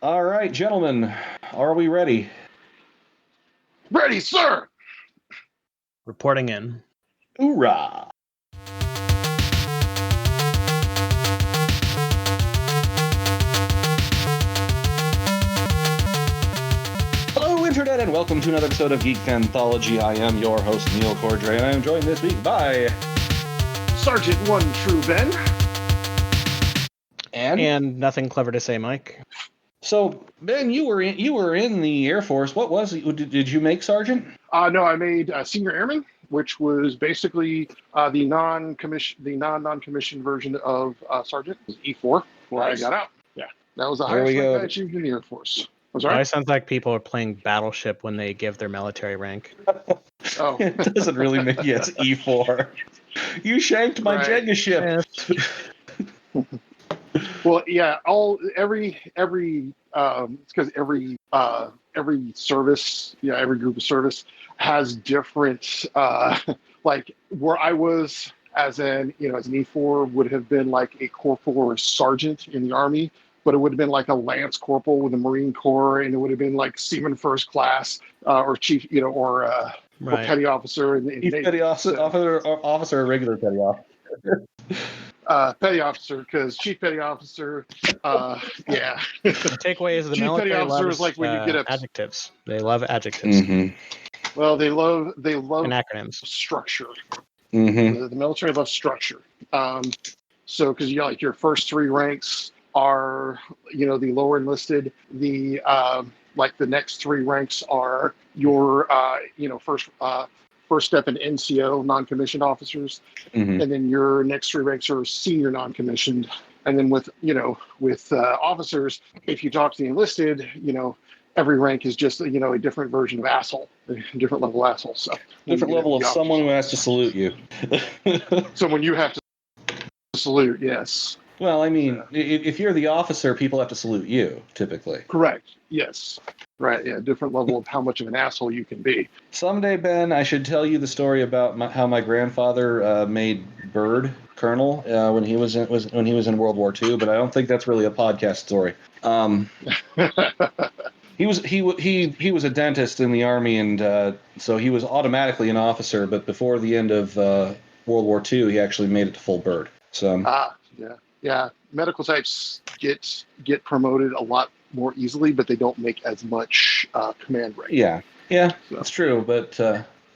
All right, gentlemen, are we ready? Ready, sir! Reporting in. Hoorah! Hello, Internet, and welcome to another episode of Geek Fanthology. I am your host, Neil Cordray, and I am joined this week by... Sergeant One True Ben. And nothing clever to say, Mike. So, Ben, you were in the Air Force. What was it? Did you make Sergeant? No, I made Senior Airman, which was basically the non-commissioned version of Sergeant. It was E4, where Nice. I got out. Yeah, that was the There we highest rank go. I achieved in the Air Force. I'm It sorry? always sounds like people are playing Battleship when they give their military rank. Oh, It doesn't really make it. It's E4. You shanked my Right. Jenga ship. well, yeah. Every it's because every service, every group of service has different. Like where I was as an E4 would have been like a corporal or a sergeant in the Army, but it would have been like a lance corporal with the Marine Corps, and it would have been like seaman first class or chief, or petty officer in Chief petty officer, or regular petty officer. Petty officer, because chief petty officer, yeah. The takeaway is the chief military petty officer loves is like when you get up. adjectives. They love adjectives Mm-hmm. Well, they love and acronyms. structure. Mm-hmm. The military loves structure. So because your first three ranks are the lower enlisted. The the next three ranks are your first step in NCO, non-commissioned officers, Mm-hmm. and then your next three ranks are senior non-commissioned. And then with officers, if you talk to the enlisted, every rank is just a different version of asshole, a different level of asshole. So Different level of someone who has to salute you. someone you have to salute. Yes. Well, I mean, if you're the officer, people have to salute you, typically. Correct. Yes. Right. Yeah. Different level of how much of an asshole you can be. Someday, Ben, I should tell you the story about how my grandfather made Bird Colonel when he was in World War II, but I don't think that's really a podcast story. He was a dentist in the Army, and so he was automatically an officer. But before the end of World War II, he actually made it to full Bird. So yeah. Medical types get promoted a lot more easily, but they don't make as much command rank. Yeah, that's true. But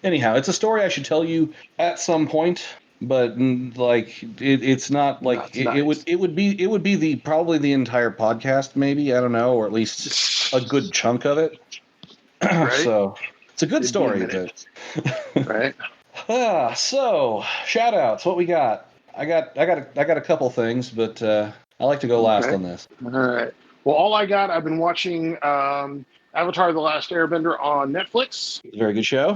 anyhow, it's a story I should tell you at some point. But it's not like it would be probably the entire podcast, maybe, I don't know, or at least a good chunk of it. Right? So it's a good story. Right. So shoutouts. What we got? I got a couple things, but I like to go last on this. All right. Well, I've been watching Avatar: The Last Airbender on Netflix. Very good show.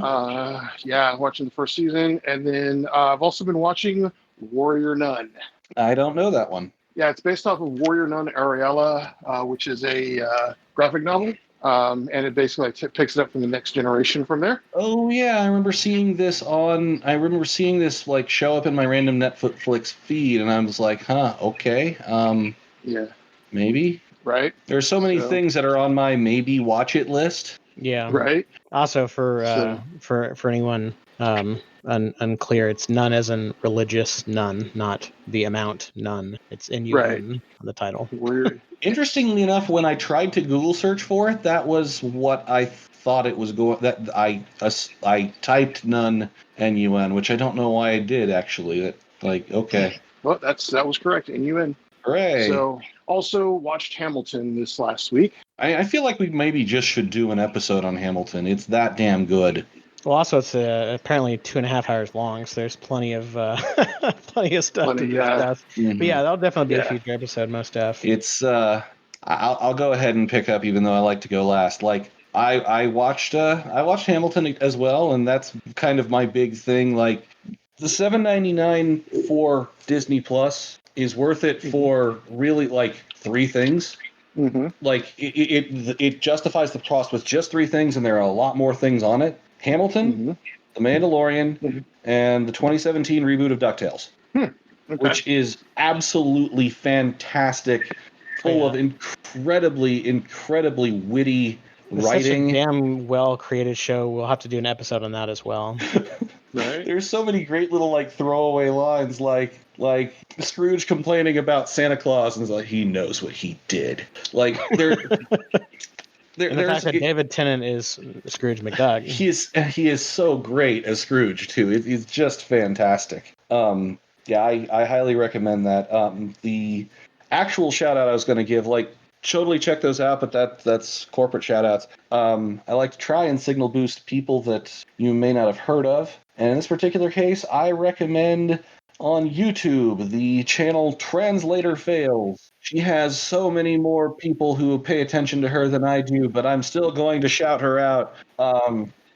Watching the first season, and then I've also been watching Warrior Nun. I don't know that one. Yeah, it's based off of Warrior Nun Ariella, which is a graphic novel, and it basically picks it up from the next generation from there. Oh yeah, I remember seeing this like show up in my random Netflix feed, and I was like, huh, okay, maybe. Right. There are so many things that are on my maybe watch it list. Yeah. Right. Also, for anyone unclear, it's none as in religious nun, not the amount none. It's N-U-N on the title. Weird. Interestingly enough, when I tried to Google search for it, that was what I thought it was going. That I typed nun N-U-N, which I don't know why I did actually. Okay. Well, that was correct. N-U-N. Hooray. So, also watched Hamilton this last week. I feel like we maybe just should do an episode on Hamilton. It's that damn good. Well, also it's apparently 2.5 hours long, so there's plenty of stuff to discuss. Mm-hmm. But yeah, that'll definitely be a future episode, most def. It's I'll go ahead and pick up, even though I like to go last. Like I watched Hamilton as well, and that's kind of my big thing. Like the $7.99 for Disney Plus is worth it for really like three things. Mm-hmm. Like it justifies the cost with just three things, and there are a lot more things on it. Hamilton, The Mandalorian, and the 2017 reboot of Ducktales, which is absolutely fantastic full of incredibly witty writing. Such a damn well created show. We'll have to do an episode on that as well. Right. There's so many great little like throwaway lines, like Scrooge complaining about Santa Claus and it's like he knows what he did. Like And the fact that David Tennant is Scrooge McDuck. He is so great as Scrooge too. He's just fantastic. Yeah, I highly recommend that. The actual shout out I was going to give, like, totally check those out, but that's corporate shout outs. I like to try and signal boost people that you may not have heard of. And in this particular case, I recommend on YouTube the channel Translator Fails. She has so many more people who pay attention to her than I do, but I'm still going to shout her out.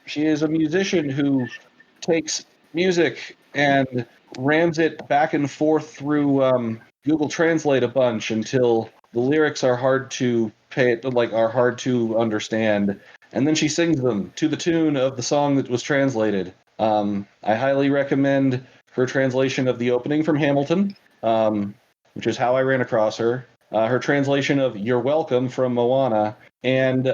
She is a musician who takes music and rams it back and forth through Google Translate a bunch until the lyrics are hard to are hard to understand, and then she sings them to the tune of the song that was translated. I highly recommend her translation of the opening from Hamilton, which is how I ran across her. Her translation of "You're Welcome" from Moana, and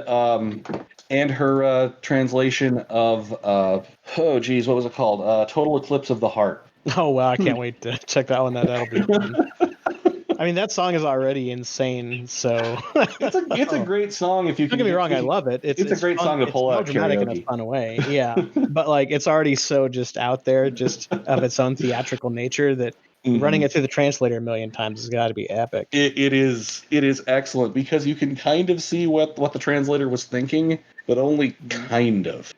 her translation of what was it called? Total Eclipse of the Heart. Oh wow, I can't wait to check that one out. That'll be fun. I mean, that song is already insane, so it's a great song. If you don't get me wrong, I love it. It's a great fun. song to pull out dramatic karaoke in a fun way. Yeah, but like it's already so just out there, just of its own theatrical nature that running it through the translator a million times has got to be epic. It is excellent because you can kind of see what the translator was thinking, but only kind of.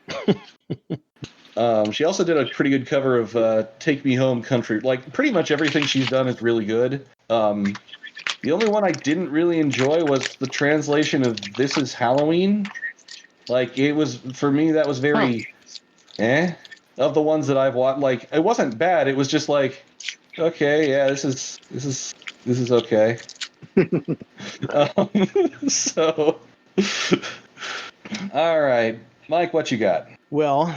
She also did a pretty good cover of "Take Me Home, Country." Like pretty much everything she's done is really good. The only one I didn't really enjoy was the translation of "This Is Halloween." Like it was, for me, that was very of the ones that I've watched. Like it wasn't bad. It was just like, okay, yeah, this is okay. So, all right, Mike, what you got? Well,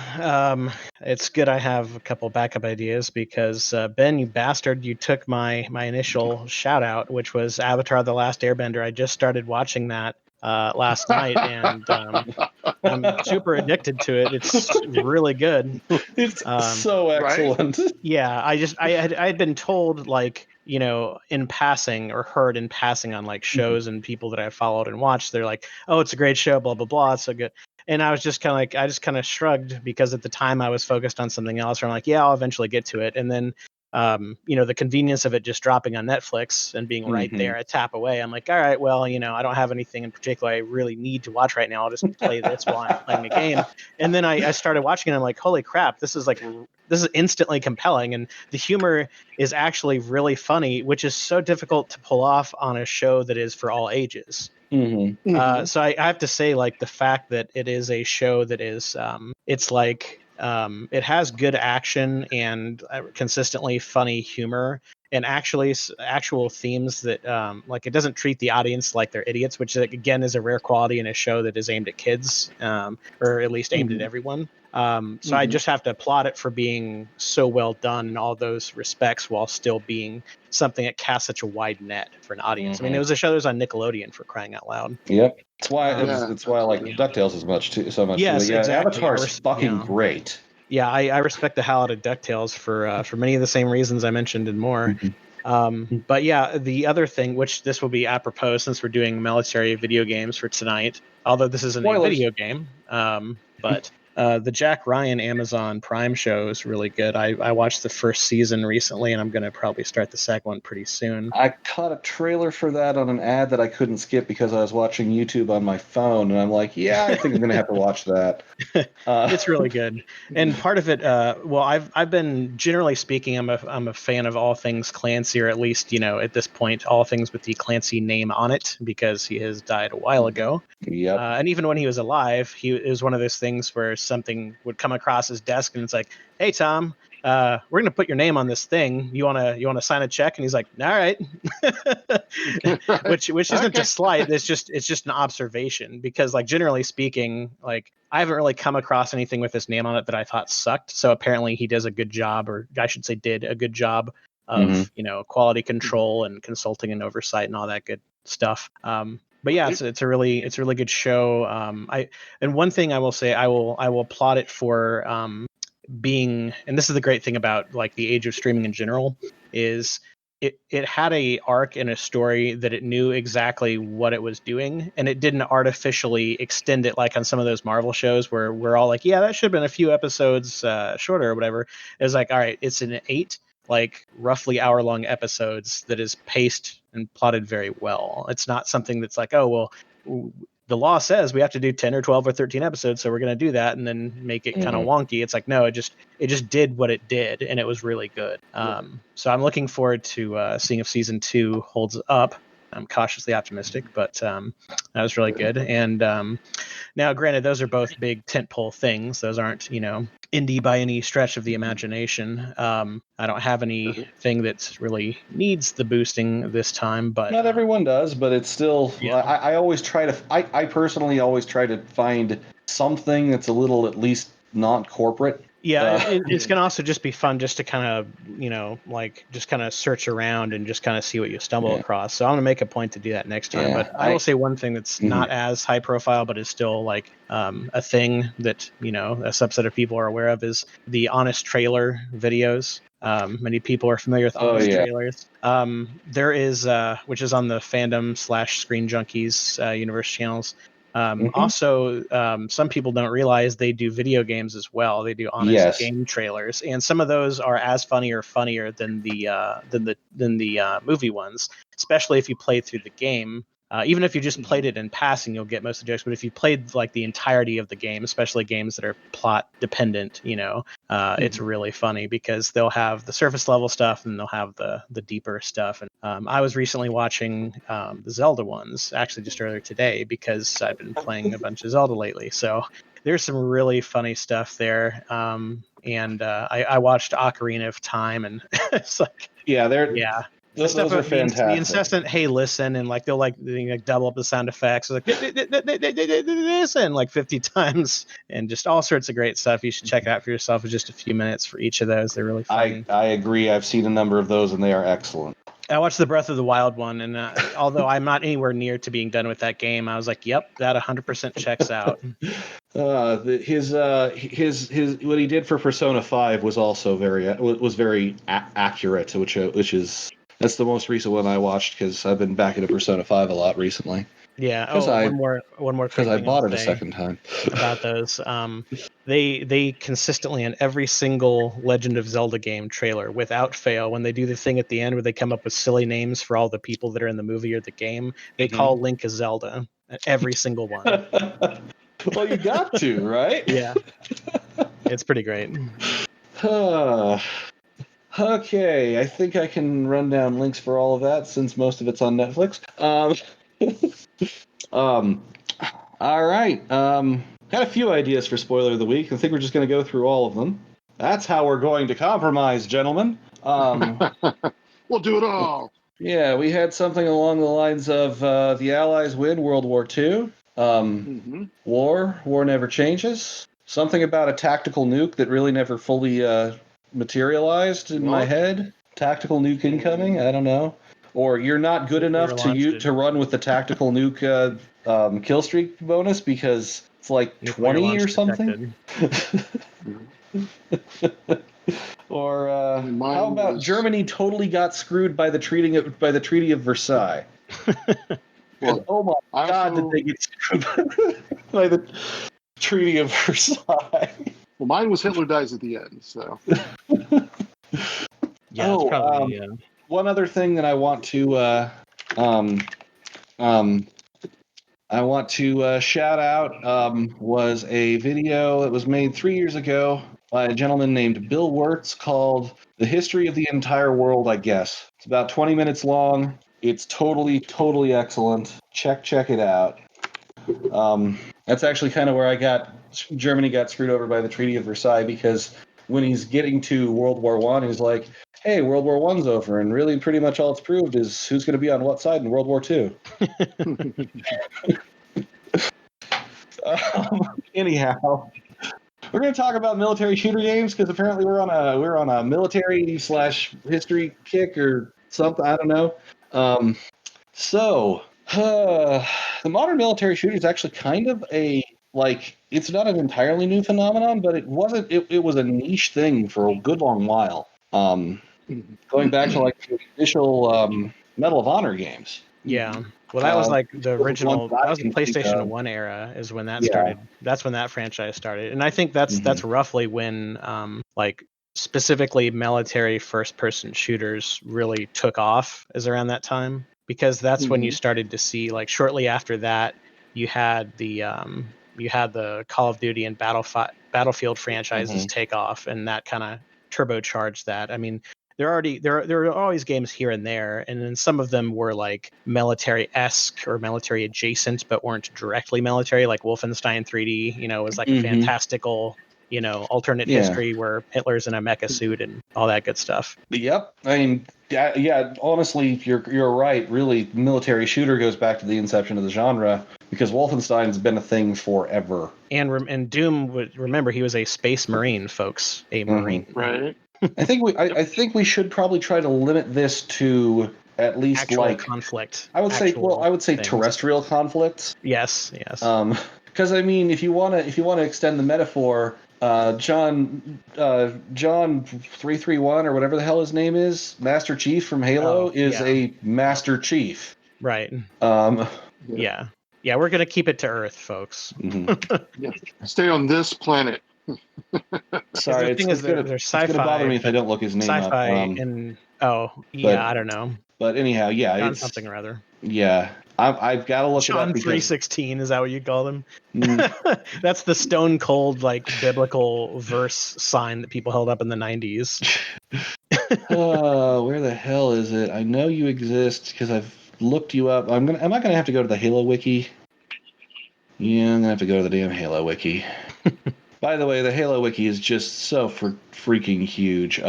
it's good I have a couple backup ideas because Ben, you bastard, you took my initial shout out, which was Avatar: The Last Airbender. I just started watching that last night, and I'm super addicted to it. It's really good. It's so excellent. Right? Yeah, I had been told, like, you know, in passing or heard in passing on like shows and people that I followed and watched, they're like, oh, it's a great show, blah blah blah, it's so good. And I was just kind of like, I just kind of shrugged because at the time I was focused on something else. Where I'm like, yeah, I'll eventually get to it. And then, you know, the convenience of it just dropping on Netflix and being right there, a tap away. I'm like, all right, well, you know, I don't have anything in particular I really need to watch right now. I'll just play this while I'm playing the game. And then I started watching it. And I'm like, holy crap, this is instantly compelling. And the humor is actually really funny, which is so difficult to pull off on a show that is for all ages. So I have to say, like, the fact that it is a show that is, it's like, it has good action and consistently funny humor and actual themes that, like, it doesn't treat the audience like they're idiots, which again is a rare quality in a show that is aimed at kids, or at least aimed at everyone. So I just have to applaud it for being so well done in all those respects while still being something that casts such a wide net for an audience. I mean, it was a show that was on Nickelodeon, for crying out loud. Yep. That's why I like DuckTales so much. Yes, yeah, exactly. Avatar's fucking great. Yeah, I respect the hell out of DuckTales for many of the same reasons I mentioned and more. But yeah, the other thing, which this will be apropos since we're doing military video games for tonight, although this isn't a video game, but the Jack Ryan Amazon Prime show is really good. I watched the first season recently, and I'm going to probably start the second one pretty soon. I caught a trailer for that on an ad that I couldn't skip because I was watching YouTube on my phone, and I'm like, yeah, I think I'm going to have to watch that. It's really good, and part of it, well, I've been, generally speaking, I'm a fan of all things Clancy, or at least, you know, at this point, all things with the Clancy name on it, because he has died a while ago. Yep. And even when he was alive, it was one of those things where something would come across his desk and it's like, hey, Tom, we're going to put your name on this thing. You want to sign a check? And he's like, all right. which isn't a slight. It's just an observation, because, like, generally speaking, like, I haven't really come across anything with his name on it that I thought sucked. So apparently he does a good job, or I should say did a good job of, you know, quality control and consulting and oversight and all that good stuff. But yeah, it's a really good show. And one thing I will say, I will applaud it for being, and this is the great thing about like the age of streaming in general, is it had a arc and a story that it knew exactly what it was doing, and it didn't artificially extend it like on some of those Marvel shows where we're all like, yeah, that should have been a few episodes shorter or whatever. It's like, all right, it's an 8 like roughly hour-long episodes that is paced and plotted very well. It's not something that's like, oh well, the law says we have to do 10 or 12 or 13 episodes, so we're going to do that and then make it kind of wonky. It's like, no, it just did what it did, and it was really good. So I'm looking forward to seeing if season 2 holds up. I'm cautiously optimistic, but that was really good. And now, granted, those are both big tentpole things. Those aren't, indie by any stretch of the imagination. I don't have anything that really needs the boosting this time, but not everyone does. But it's still. Yeah. I always try to. I personally always try to find something that's a little at least not corporate. Yeah, it's going to also just be fun just to kind of, just kind of search around and just kind of see what you stumble across. So I'm going to make a point to do that next time. But I will say one thing that's not as high profile, but is still like a thing that, a subset of people are aware of is the Honest Trailer videos. Many people are familiar with Honest Trailers. There is, which is on the Fandom/Screen Junkies universe channels. Also, some people don't realize they do video games as well. They do honest game trailers, and some of those are as funny or funnier than the movie ones. Especially if you play through the game. Even if you just played it in passing, you'll get most of the jokes. But if you played like the entirety of the game, especially games that are plot dependent, it's really funny because they'll have the surface level stuff and they'll have the deeper stuff. And I was recently watching the Zelda ones, actually just earlier today, because I've been playing a bunch of Zelda lately. So there's some really funny stuff there. And I watched Ocarina of Time, and it's like, those are fantastic. The incessant, hey, listen, and like they'll like double up the sound effects, like listen, like 50 times, and just all sorts of great stuff. You should check it out for yourself. It's just a few minutes for each of those. They're really funny. I agree. I've seen a number of those, and they are excellent. I watched the Breath of the Wild one, and although I'm not anywhere near to being done with that game, I was like, yep, that 100% checks out. His what he did for Persona 5 was also very accurate, which is. That's the most recent one I watched because I've been back into Persona 5 a lot recently. Yeah. One more. Because I bought it a second time. About those, they consistently in every single Legend of Zelda game trailer, without fail, when they do the thing at the end where they come up with silly names for all the people that are in the movie or the game, they call Link a Zelda. Every single one. Well, you got to, right? Yeah. It's pretty great. Okay, I think I can run down links for all of that since most of it's on Netflix. All right. Got a few ideas for spoiler of the week. I think we're just going to go through all of them. That's how we're going to compromise, gentlemen. We'll do it all. Yeah, we had something along the lines of the Allies win World War II. War never changes. Something about a tactical nuke that really never fully materialized in my head. Tactical nuke incoming. I don't know. Or you're not good enough to run with the tactical nuke kill streak bonus because it's like 20 or something. Or how about Germany totally got screwed by the Treaty of Versailles? Well, oh my God, did they get screwed by the Treaty of Versailles? Well, mine was Hitler dies at the end, so. Yeah, it's probably, one other thing that I want to shout out was a video that was made 3 years ago by a gentleman named Bill Wirtz called "The History of the Entire World." I guess it's about 20 minutes long. It's totally excellent. Check it out. That's actually kind of where Germany got screwed over by the Treaty of Versailles, because when he's getting to World War I, he's like, hey, World War I's over, and really pretty much all it's proved is who's going to be on what side in World War II. Anyhow, we're going to talk about military shooter games because apparently we're on a military/history kick or something. I don't know. So The modern military shooter is actually kind of it's not an entirely new phenomenon, but it wasn't. It was a niche thing for a good long while. Going back to like the initial Medal of Honor games. Yeah. Well, that was like the original. That was the think PlayStation of. 1 era. Is when that Yeah. started. That's when that franchise started, and I think that's roughly when like specifically military first-person shooters really took off. Is around that time because that's when you started to see like shortly after that you had the Call of Duty and Battlefield franchises take off, and that kind of turbocharged that. I mean, there are always games here and there, and then some of them were like military-esque or military adjacent, but weren't directly military, like Wolfenstein 3D. Was like a fantastical, alternate history where Hitler's in a mecha suit and all that good stuff. Yep. I mean, yeah. Honestly, you're right. Really, military shooter goes back to the inception of the genre because Wolfenstein's been a thing forever. And Doom would remember he was a space marine, folks, a marine. Right. I think we should probably try to limit this to at least actual conflict. I would say things. terrestrial conflicts. Yes. Because I mean, if you want to extend the metaphor, John 331 or whatever the hell his name is, Master Chief from Halo is a Master Chief. Right. Yeah. Yeah, we're gonna keep it to Earth, folks. Yeah. Stay on this planet. Sorry, it's gonna bother me if I don't look his name sci-fi up. and I don't know. But anyhow, yeah, John something or other. Yeah, I've got to look John it up. John 3:16 is that what you call them? That's the stone cold like biblical verse sign that people held up in the 90s. Where the hell is it? I know you exist because I've looked you up. Am I gonna have to go to the Halo wiki? Yeah, I'm gonna have to go to the damn Halo wiki. By the way, the Halo wiki is just so freaking huge.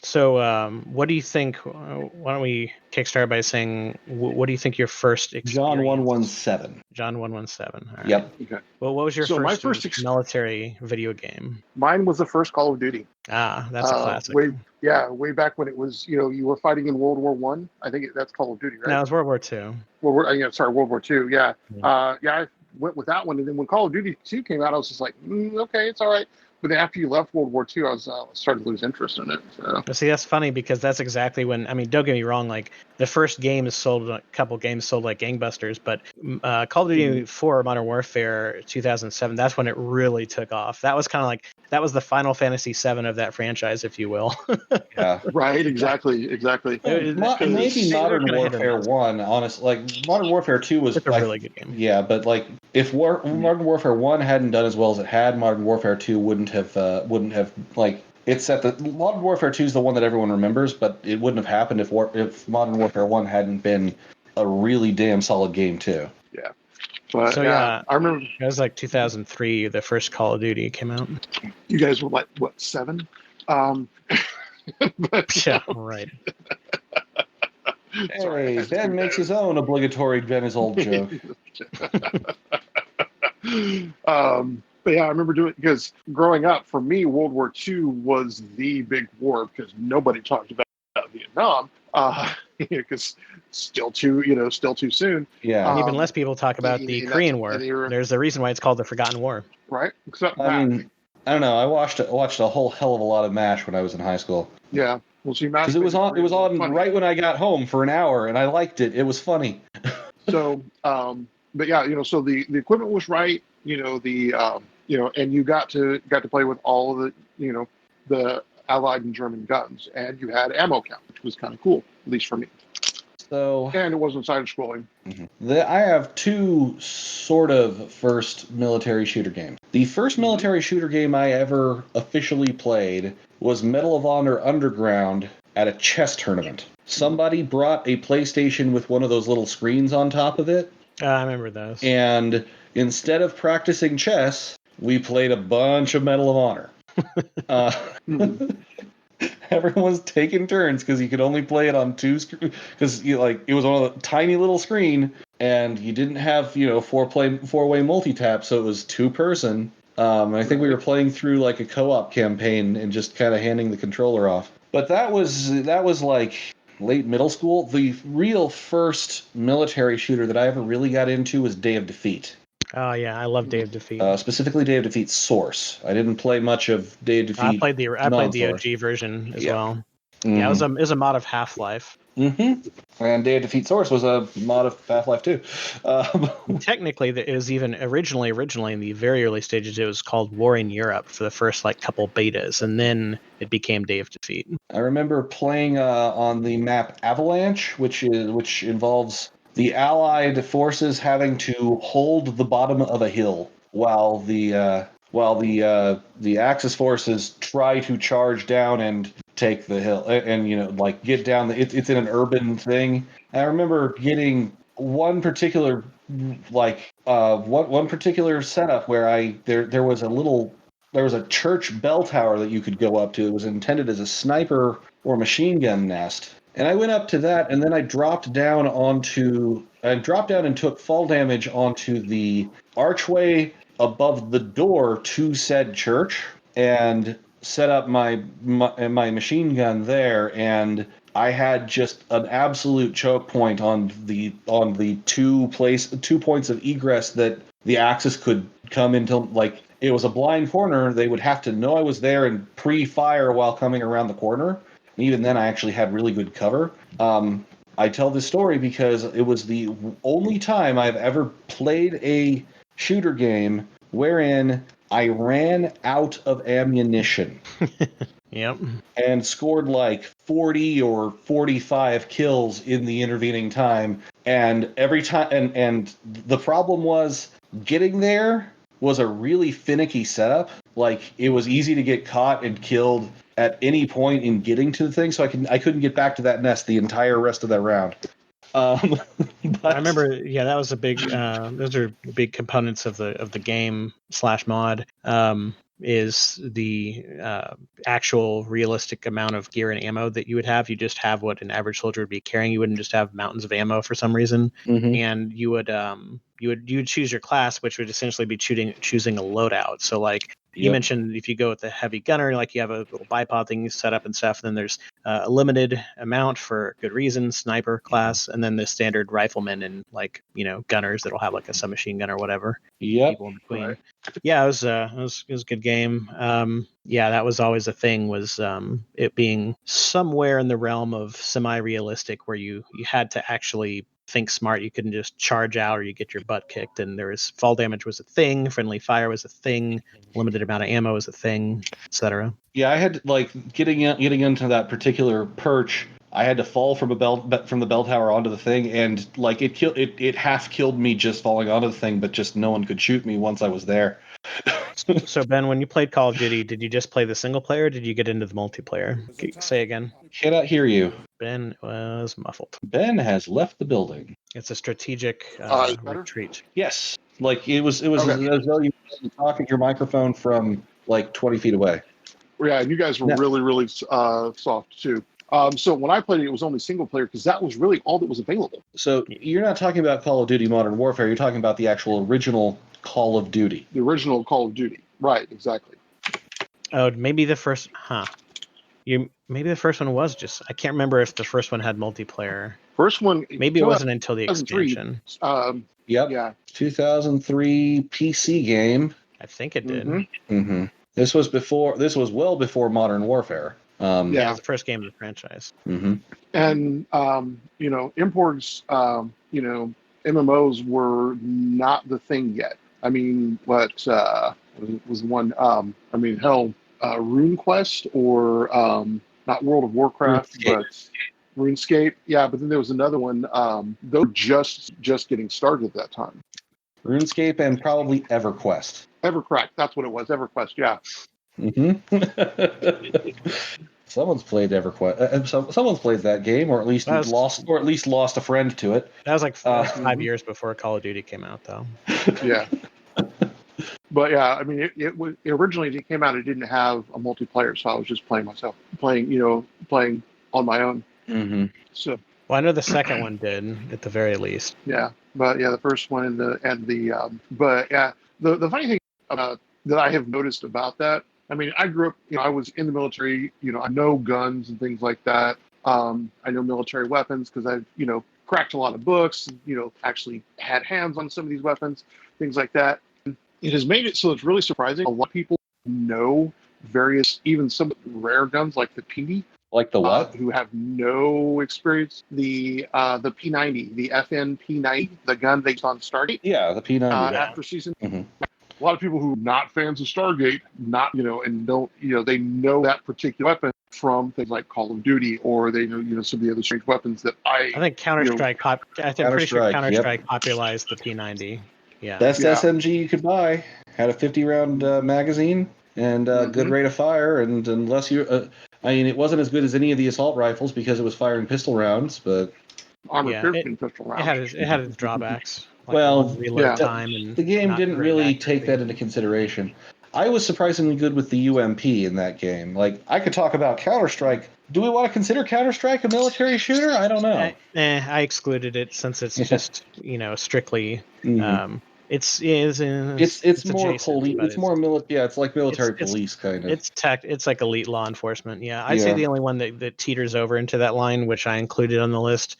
So, what do you think? Why don't we kickstart by saying, what do you think your first experience? John 117. John 117. All right. Yep. Okay. Well, what was your my first military video game? Mine was the first Call of Duty. That's a classic. Way back when it was, you were fighting in World War One. I think that's Call of Duty, right? No, it was World War II. World War II. Yeah. I went with that one, and then when Call of Duty 2 came out, I was just like, okay, it's all right. But then after you left World War II, I was started to lose interest in it. So. See, that's funny because that's exactly when. I mean, don't get me wrong. Like the first game sold like gangbusters, but Call of Duty 4 Modern Warfare 2007. That's when it really took off. That was kind of like the Final Fantasy 7 of that franchise, if you will. Yeah. Right. Exactly. Maybe Modern Warfare 1. Honestly, like Modern Warfare 2 was a really good game. Yeah, but like if Modern Warfare 1 hadn't done as well as it had, Modern Warfare 2 wouldn't have like it's at the Modern Warfare 2 is the one that everyone remembers, but it wouldn't have happened if Modern Warfare 1 hadn't been a really damn solid game too. Yeah. But so I remember it was like 2003 the first Call of Duty came out. You guys were like what, 7? Yeah, right. Hey, Ben makes his own obligatory Ben's old joke. But yeah, I remember doing it because growing up, for me, World War II was the big war because nobody talked about Vietnam because still too soon. Yeah, and even less people talk about the Korean War. There's a reason why it's called the Forgotten War. Right. Except I mean, I don't know. I watched a whole hell of a lot of MASH when I was in high school. Yeah. Well, see, MASH because it was on funny. Right when I got home for an hour, and I liked it. It was funny. So, but yeah, so the equipment was right. And you got to play with all of the Allied and German guns, and you had ammo count, which was kind of cool, at least for me. So, and it wasn't side scrolling. I have two sort of first military shooter games. The first military shooter game I ever officially played was Medal of Honor Underground at a chess tournament. Somebody brought a PlayStation with one of those little screens on top of it. I remember those. And instead of practicing chess, we played a bunch of Medal of Honor. Everyone was taking turns because you could only play it on two screens. Because it was on a tiny little screen, and you didn't have four-way multi-tap, so it was two-person. I think we were playing through like a co-op campaign and just kind of handing the controller off. But that was like late middle school. The real first military shooter that I ever really got into was Day of Defeat. Oh yeah, I love Day of Defeat. Specifically, Day of Defeat Source. I didn't play much of Day of Defeat. I played the OG version as well. Mm-hmm. Yeah, it was a mod of Half-Life. Mm-hmm. And Day of Defeat Source was a mod of Half-Life 2. Technically, it was even originally in the very early stages, it was called War in Europe for the first couple betas, and then it became Day of Defeat. I remember playing on the map Avalanche, which involves the Allied forces having to hold the bottom of a hill while the Axis forces try to charge down and take the hill and get down. It's in an urban thing. And I remember getting one particular one particular setup where there was a church bell tower that you could go up to. It was intended as a sniper or machine gun nest. And I went up to that, and then I dropped down and took fall damage onto the archway above the door to said church, and set up my machine gun there. And I had just an absolute choke point on the 2 points of egress that the Axis could come into. It was a blind corner. They would have to know I was there and pre-fire while coming around the corner. And even then, I actually had really good cover. I tell this story because it was the only time I've ever played a shooter game wherein I ran out of ammunition. Yep. And scored 40 or 45 kills in the intervening time. And every time, and the problem was getting there was a really finicky setup. It was easy to get caught and killed at any point in getting to the thing, so I couldn't get back to that nest the entire rest of that round. But I remember, that was a big. Those are big components of the game / mod. Is the actual realistic amount of gear and ammo that you would have. You just have what an average soldier would be carrying. You wouldn't just have mountains of ammo for some reason. Mm-hmm. And you would choose your class, which would essentially be choosing a loadout. So you mentioned, if you go with the heavy gunner, you have a little bipod thing set up and stuff. And then there's a limited amount for good reason, sniper class, and then the standard riflemen and gunners that'll have a submachine gun or whatever. Yep. People in between. Right. Yeah, it was a good game. That was always a thing, was it being somewhere in the realm of semi-realistic, where you had to actually think smart. You couldn't just charge out or you get your butt kicked. And there was fall damage was a thing, friendly fire was a thing, limited amount of ammo was a thing, etc. Yeah, I had getting into that particular perch. I had to fall from the bell tower onto the thing, and it half killed me just falling onto the thing, but just no one could shoot me once I was there. So Ben, when you played Call of Duty, did you just play the single player or did you get into the multiplayer? Say again. Cannot hear you. Ben was muffled. Ben has left the building. It's a strategic retreat. Yes, it was as though you were talking to your microphone from 20 feet away. Yeah, and you guys were really, really soft too. So when I played it was only single player because that was really all that was available. So you're not talking about Call of Duty Modern Warfare. You're talking about the actual original Call of Duty. The original Call of Duty. Right, exactly. Oh, maybe the first, maybe the first one was just, I can't remember if the first one had multiplayer. First one. Maybe it wasn't until the expansion. Yep. Yeah. 2003 PC game. I think it did. Mm-hmm. Mm-hmm. This was well before Modern Warfare. Yeah, it was the first game of the franchise. Mm-hmm. And imports, MMOs were not the thing yet. I mean, what was one? RuneQuest, or not World of Warcraft, but RuneScape. Yeah, but then there was another one. They were just getting started at that time. RuneScape and probably EverQuest. EverQuest, that's what it was. EverQuest, yeah. Mm-hmm. Someone's played EverQuest. Someone's played that game, or at least lost a friend to it. That was 5 years before Call of Duty came out, though. Yeah. But yeah, I mean, it originally it came out. It didn't have a multiplayer, so I was just playing myself, playing on my own. Mm-hmm. So. Well, I know the second one did, at the very least. Yeah, but yeah, the first one but yeah, the funny thing about that I have noticed about that. I mean, I grew up. I was in the military. I know guns and things like that. I know military weapons because I've, cracked a lot of books, actually had hands on some of these weapons, things like that. It has made it so it's really surprising. A lot of people know various, even some rare guns like the PD, Like the what? who have no experience. The P90, the FN P90, the gun they used on Stargate. Yeah, the P90. After season. Mm-hmm. A lot of people who are not fans of Stargate, and don't, they know that particular weapon from things like Call of Duty, or they know, some of the other strange weapons that I think Counter-Strike I'm pretty sure Counter-Strike popularized the P90. Yeah. Best SMG you could buy. Had a 50-round magazine and good rate of fire, and unless you, it wasn't as good as any of the assault rifles because it was firing pistol rounds, but armor-piercing pistol rounds. It had its drawbacks. Like reload time and the game didn't really take that into consideration. I was surprisingly good with the UMP in that game. Like, I could talk about Counter-Strike. Do we want to consider Counter-Strike a military shooter? I don't know. I excluded it since it's just, strictly. Mm-hmm. It's more police. It's more military. Yeah, it's like military police kind of. It's like elite law enforcement. Yeah, I'd say the only one that teeters over into that line, which I included on the list,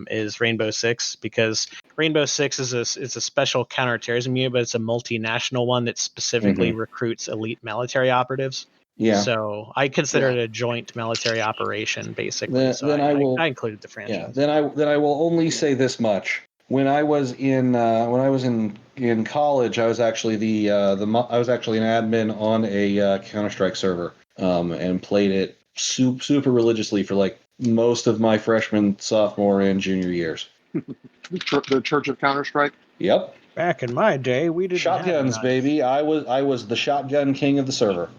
is Rainbow Six, because Rainbow Six is a special counterterrorism unit, but it's a multinational one that specifically recruits elite military operatives. Yeah. So I consider it a joint military operation, basically. I included the franchise. Yeah. Then I will only say this much. When I was in college, I was actually an admin on a Counter-Strike server, and played it super religiously for like most of my freshman, sophomore, and junior years. The Church of Counter-Strike. Yep. Back in my day, we didn't shotguns, have baby. I was the shotgun king of the server.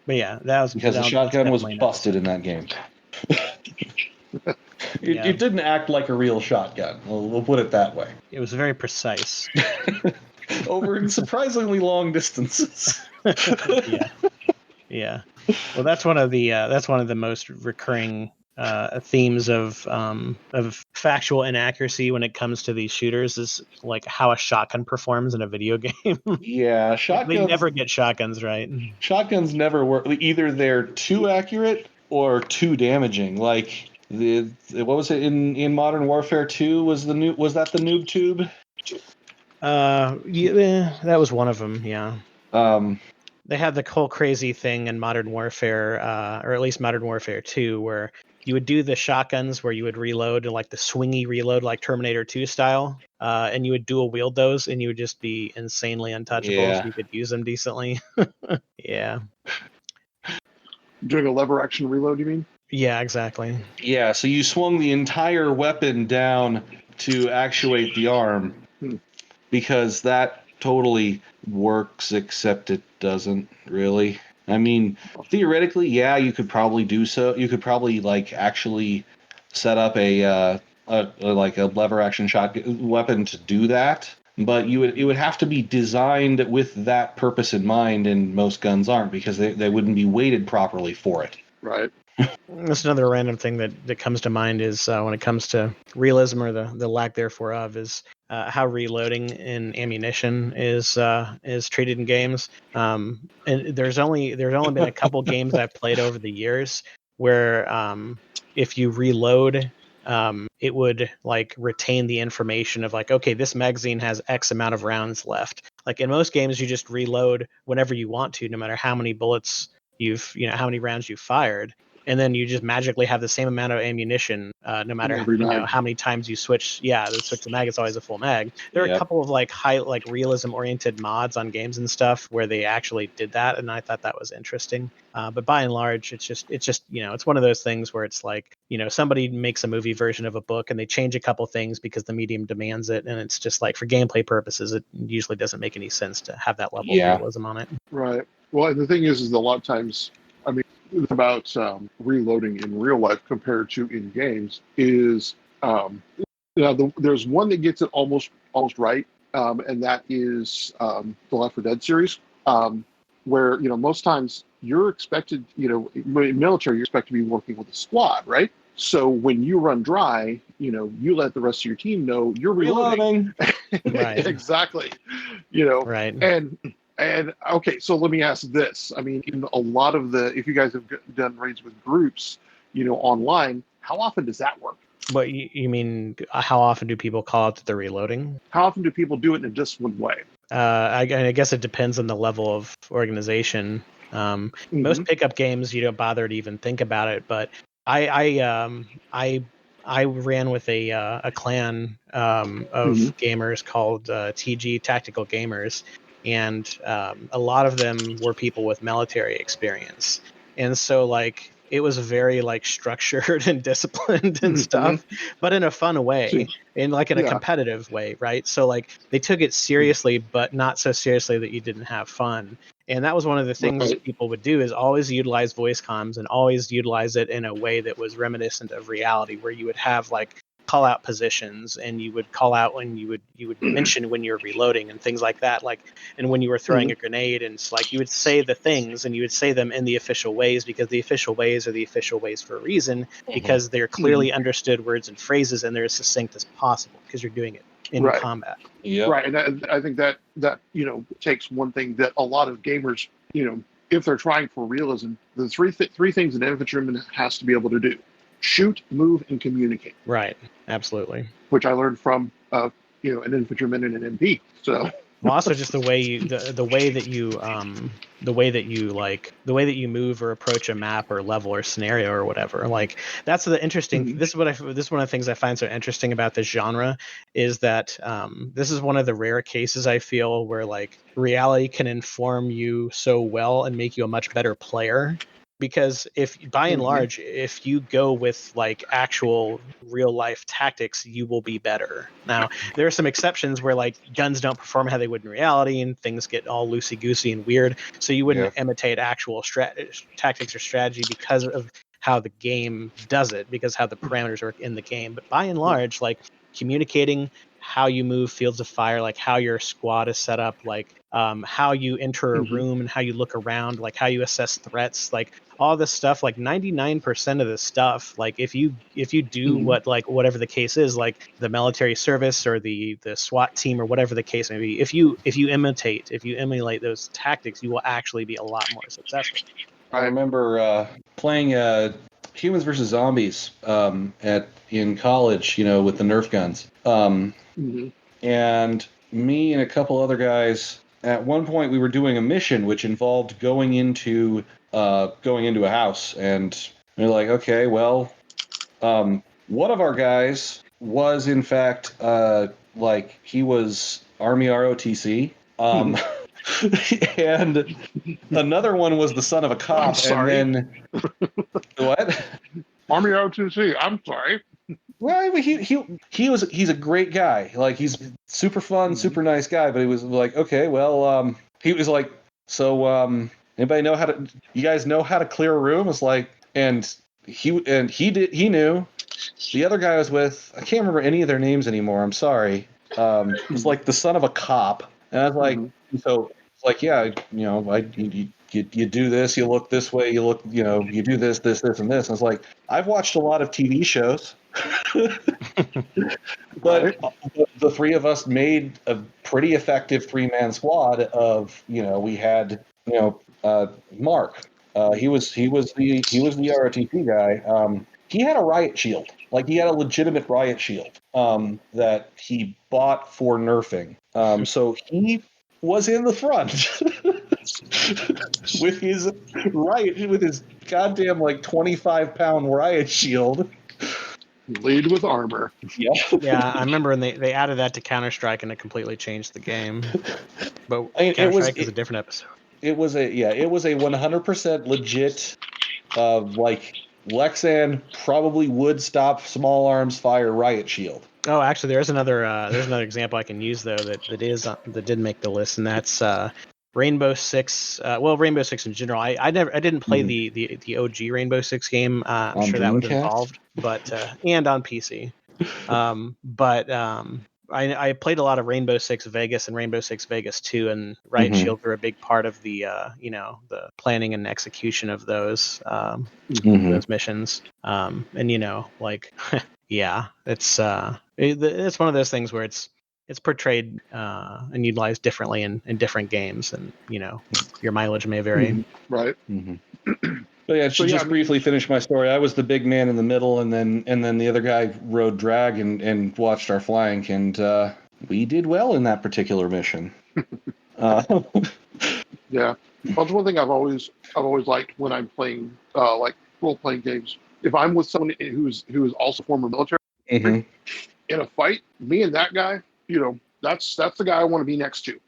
But yeah, that was because the shotgun was busted in that game. It didn't act like a real shotgun. We'll put it that way. It was very precise. Over surprisingly long distances. Yeah. Well, that's one of the most recurring themes of factual inaccuracy when it comes to these shooters, is like how a shotgun performs in a video game. Yeah, shotguns. They never get shotguns right. Shotguns never work. Either they're too accurate or too damaging. Like what was it in Modern Warfare 2? Was that the noob tube? That was one of them. Yeah. They had the whole crazy thing in Modern Warfare, or at least Modern Warfare 2, where you would do the shotguns where you would reload, like the swingy reload, like Terminator 2 style, and you would dual wield those, and you would just be insanely untouchable, so you could use them decently. Yeah. Doing a lever action reload, you mean? Yeah, exactly. Yeah, so you swung the entire weapon down to actuate the arm, because that totally works, except it doesn't really. I mean, theoretically, yeah, you could probably do so. You could probably actually set up a lever action shotgun weapon to do that, but it would have to be designed with that purpose in mind, and most guns aren't, because they wouldn't be weighted properly for it. Right. That's another random thing that comes to mind is when it comes to realism, or the lack therefore of, is how reloading in ammunition is treated in games. And there's only been a couple games I've played over the years where if you reload, it would retain the information of okay, this magazine has X amount of rounds left. Like in most games, you just reload whenever you want to, no matter how many bullets how many rounds you've fired. And then you just magically have the same amount of ammunition, no matter how many times you switch. Yeah, the switch to mag, it's always a full mag. There are a couple of high realism-oriented mods on games and stuff where they actually did that, and I thought that was interesting. But by and large, it's just it's one of those things where it's somebody makes a movie version of a book and they change a couple things because the medium demands it, and it's just for gameplay purposes, it usually doesn't make any sense to have that level of realism on it. Right. Well, and the thing is a lot of times, I mean, about reloading in real life compared to in games is there's one that gets it almost right, and that is the Left 4 Dead series, where most times you're expected, in military, you're expected to be working with a squad, right? So when you run dry, you let the rest of your team know you're reloading. Right. Exactly. Right. And okay, so let me ask this. I mean, in a lot of if you guys have done raids with groups, online, How often does that work? But you mean how often do people call out that they're reloading? How often do people do it in a disciplined way? I guess it depends on the level of organization. Most pickup games you don't bother to even think about it, but I ran with a clan of gamers called TG Tactical Gamers, and a lot of them were people with military experience, and so like it was very like structured and disciplined and stuff, but in a fun way, in like in a competitive way, right? So like they took it seriously, but not so seriously that you didn't have fun. And that was one of the things people would do, is always utilize voice comms and always utilize it in a way that was reminiscent of reality, where you would have like call out positions, and you would call out when you would mention when you're reloading and things like that, like, and when you were throwing a grenade, and it's like you would say the things and you would say them in the official ways, because the official ways are the official ways for a reason, because they're clearly understood words and phrases, and they're as succinct as possible because you're doing it in combat. Right, and I think that takes one thing that a lot of gamers, if they're trying for realism, the three things an infantryman has to be able to do: shoot, move, and communicate. Right, absolutely. Which I learned from an infantryman and an MP. So. Well, also just the way you the way that you move or approach a map or level or scenario or whatever. Like that's the interesting. This is one of the things I find so interesting about this genre, is that this is one of the rare cases I feel where like reality can inform you so well and make you a much better player. Because if by and large, if you go with like actual real life tactics, you will be better. Now, there are some exceptions where like guns don't perform how they would in reality and things get all loosey goosey and weird. So you wouldn't imitate actual tactics or strategy because of how the game does it, because how the parameters work in the game. But by and large, like communicating how you move fields of fire, like how your squad is set up, like how you enter a room and how you look around, like how you assess threats, like all this stuff, like 99% of the stuff, like if you do what, like whatever the case is, like the military service or the SWAT team or whatever the case may be, if you emulate those tactics, you will actually be a lot more successful. I remember playing Humans versus Zombies in college, with the Nerf guns. And me and a couple other guys, at one point we were doing a mission which involved going into a house, and we were like, okay, well, one of our guys was in fact he was Army ROTC. And another one was the son of a cop. I'm sorry. And then what? Army ROTC. I'm sorry. Well, he's a great guy. Like, he's super fun, super nice guy. But he was like, okay, well, he was like, so anybody know you guys know how to clear a room? It's like, and he knew. The other guy I was with, I can't remember any of their names anymore. I'm sorry. It was like the son of a cop, and I was like, so it's like, yeah, you do this, you look this way, you do this, and this. And I was like, I've watched a lot of TV shows, but the three of us made a pretty effective 3-man squad of, we had, Mark. He was the ROTC guy. He had a riot shield. Like, he had a legitimate riot shield that he bought for nerfing. So he was in the front with his goddamn 25-pound riot shield. Lead with armor. Yeah, I remember when they added that to Counter-Strike, and it completely changed the game. But Counter-Strike is a different episode. It was a 100% legit Lexan probably would stop small arms fire riot shield. Oh, actually, there's another example I can use though that did make the list, and that's Rainbow Six. Rainbow Six in general. I didn't play the OG Rainbow Six game. I'm sure that was involved, but and on PC. I played a lot of Rainbow Six Vegas and Rainbow Six Vegas 2, and riot shields are a big part of the the planning and execution of those those missions. Yeah, it's one of those things where it's portrayed and utilized differently in different games, and your mileage may vary. Right. But yeah, to just briefly finish my story, I was the big man in the middle, and then the other guy rode drag and watched our flank, and we did well in that particular mission. Yeah, well, it's one thing I've always liked when I'm playing like role playing games. If I'm with someone who's also former military in a fight, me and that guy, that's the guy I want to be next to.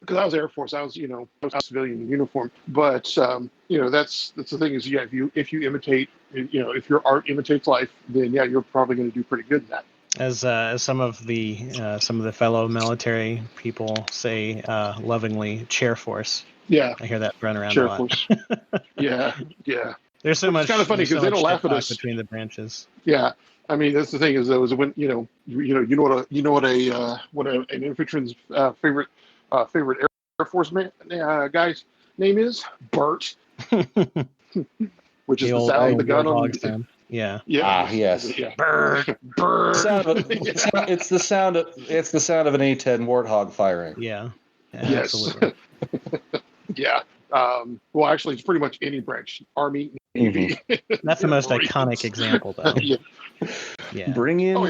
Because I was Air Force, I was civilian in uniform, but that's the thing is, yeah, if you imitate, if your art imitates life, then yeah, you're probably going to do pretty good in that. As some of the fellow military people say lovingly, chair force. Yeah, I hear that thrown around chair a lot. Force. Yeah. There's so much. It's kind of funny because they don't laugh at us between the branches. Yeah, I mean that's the thing is, when what an infantryman's favorite Air Force guy's name is? Bert. Which is the sound of the gun on the sound. Yeah. Yeah. Yes. Yeah. Bird. It's the sound of an A-10 Warthog firing. Yeah. Yes. Absolutely. Yeah. Well, actually, it's pretty much any branch, Army, Navy. That's the most iconic example, though. Yeah. Bring in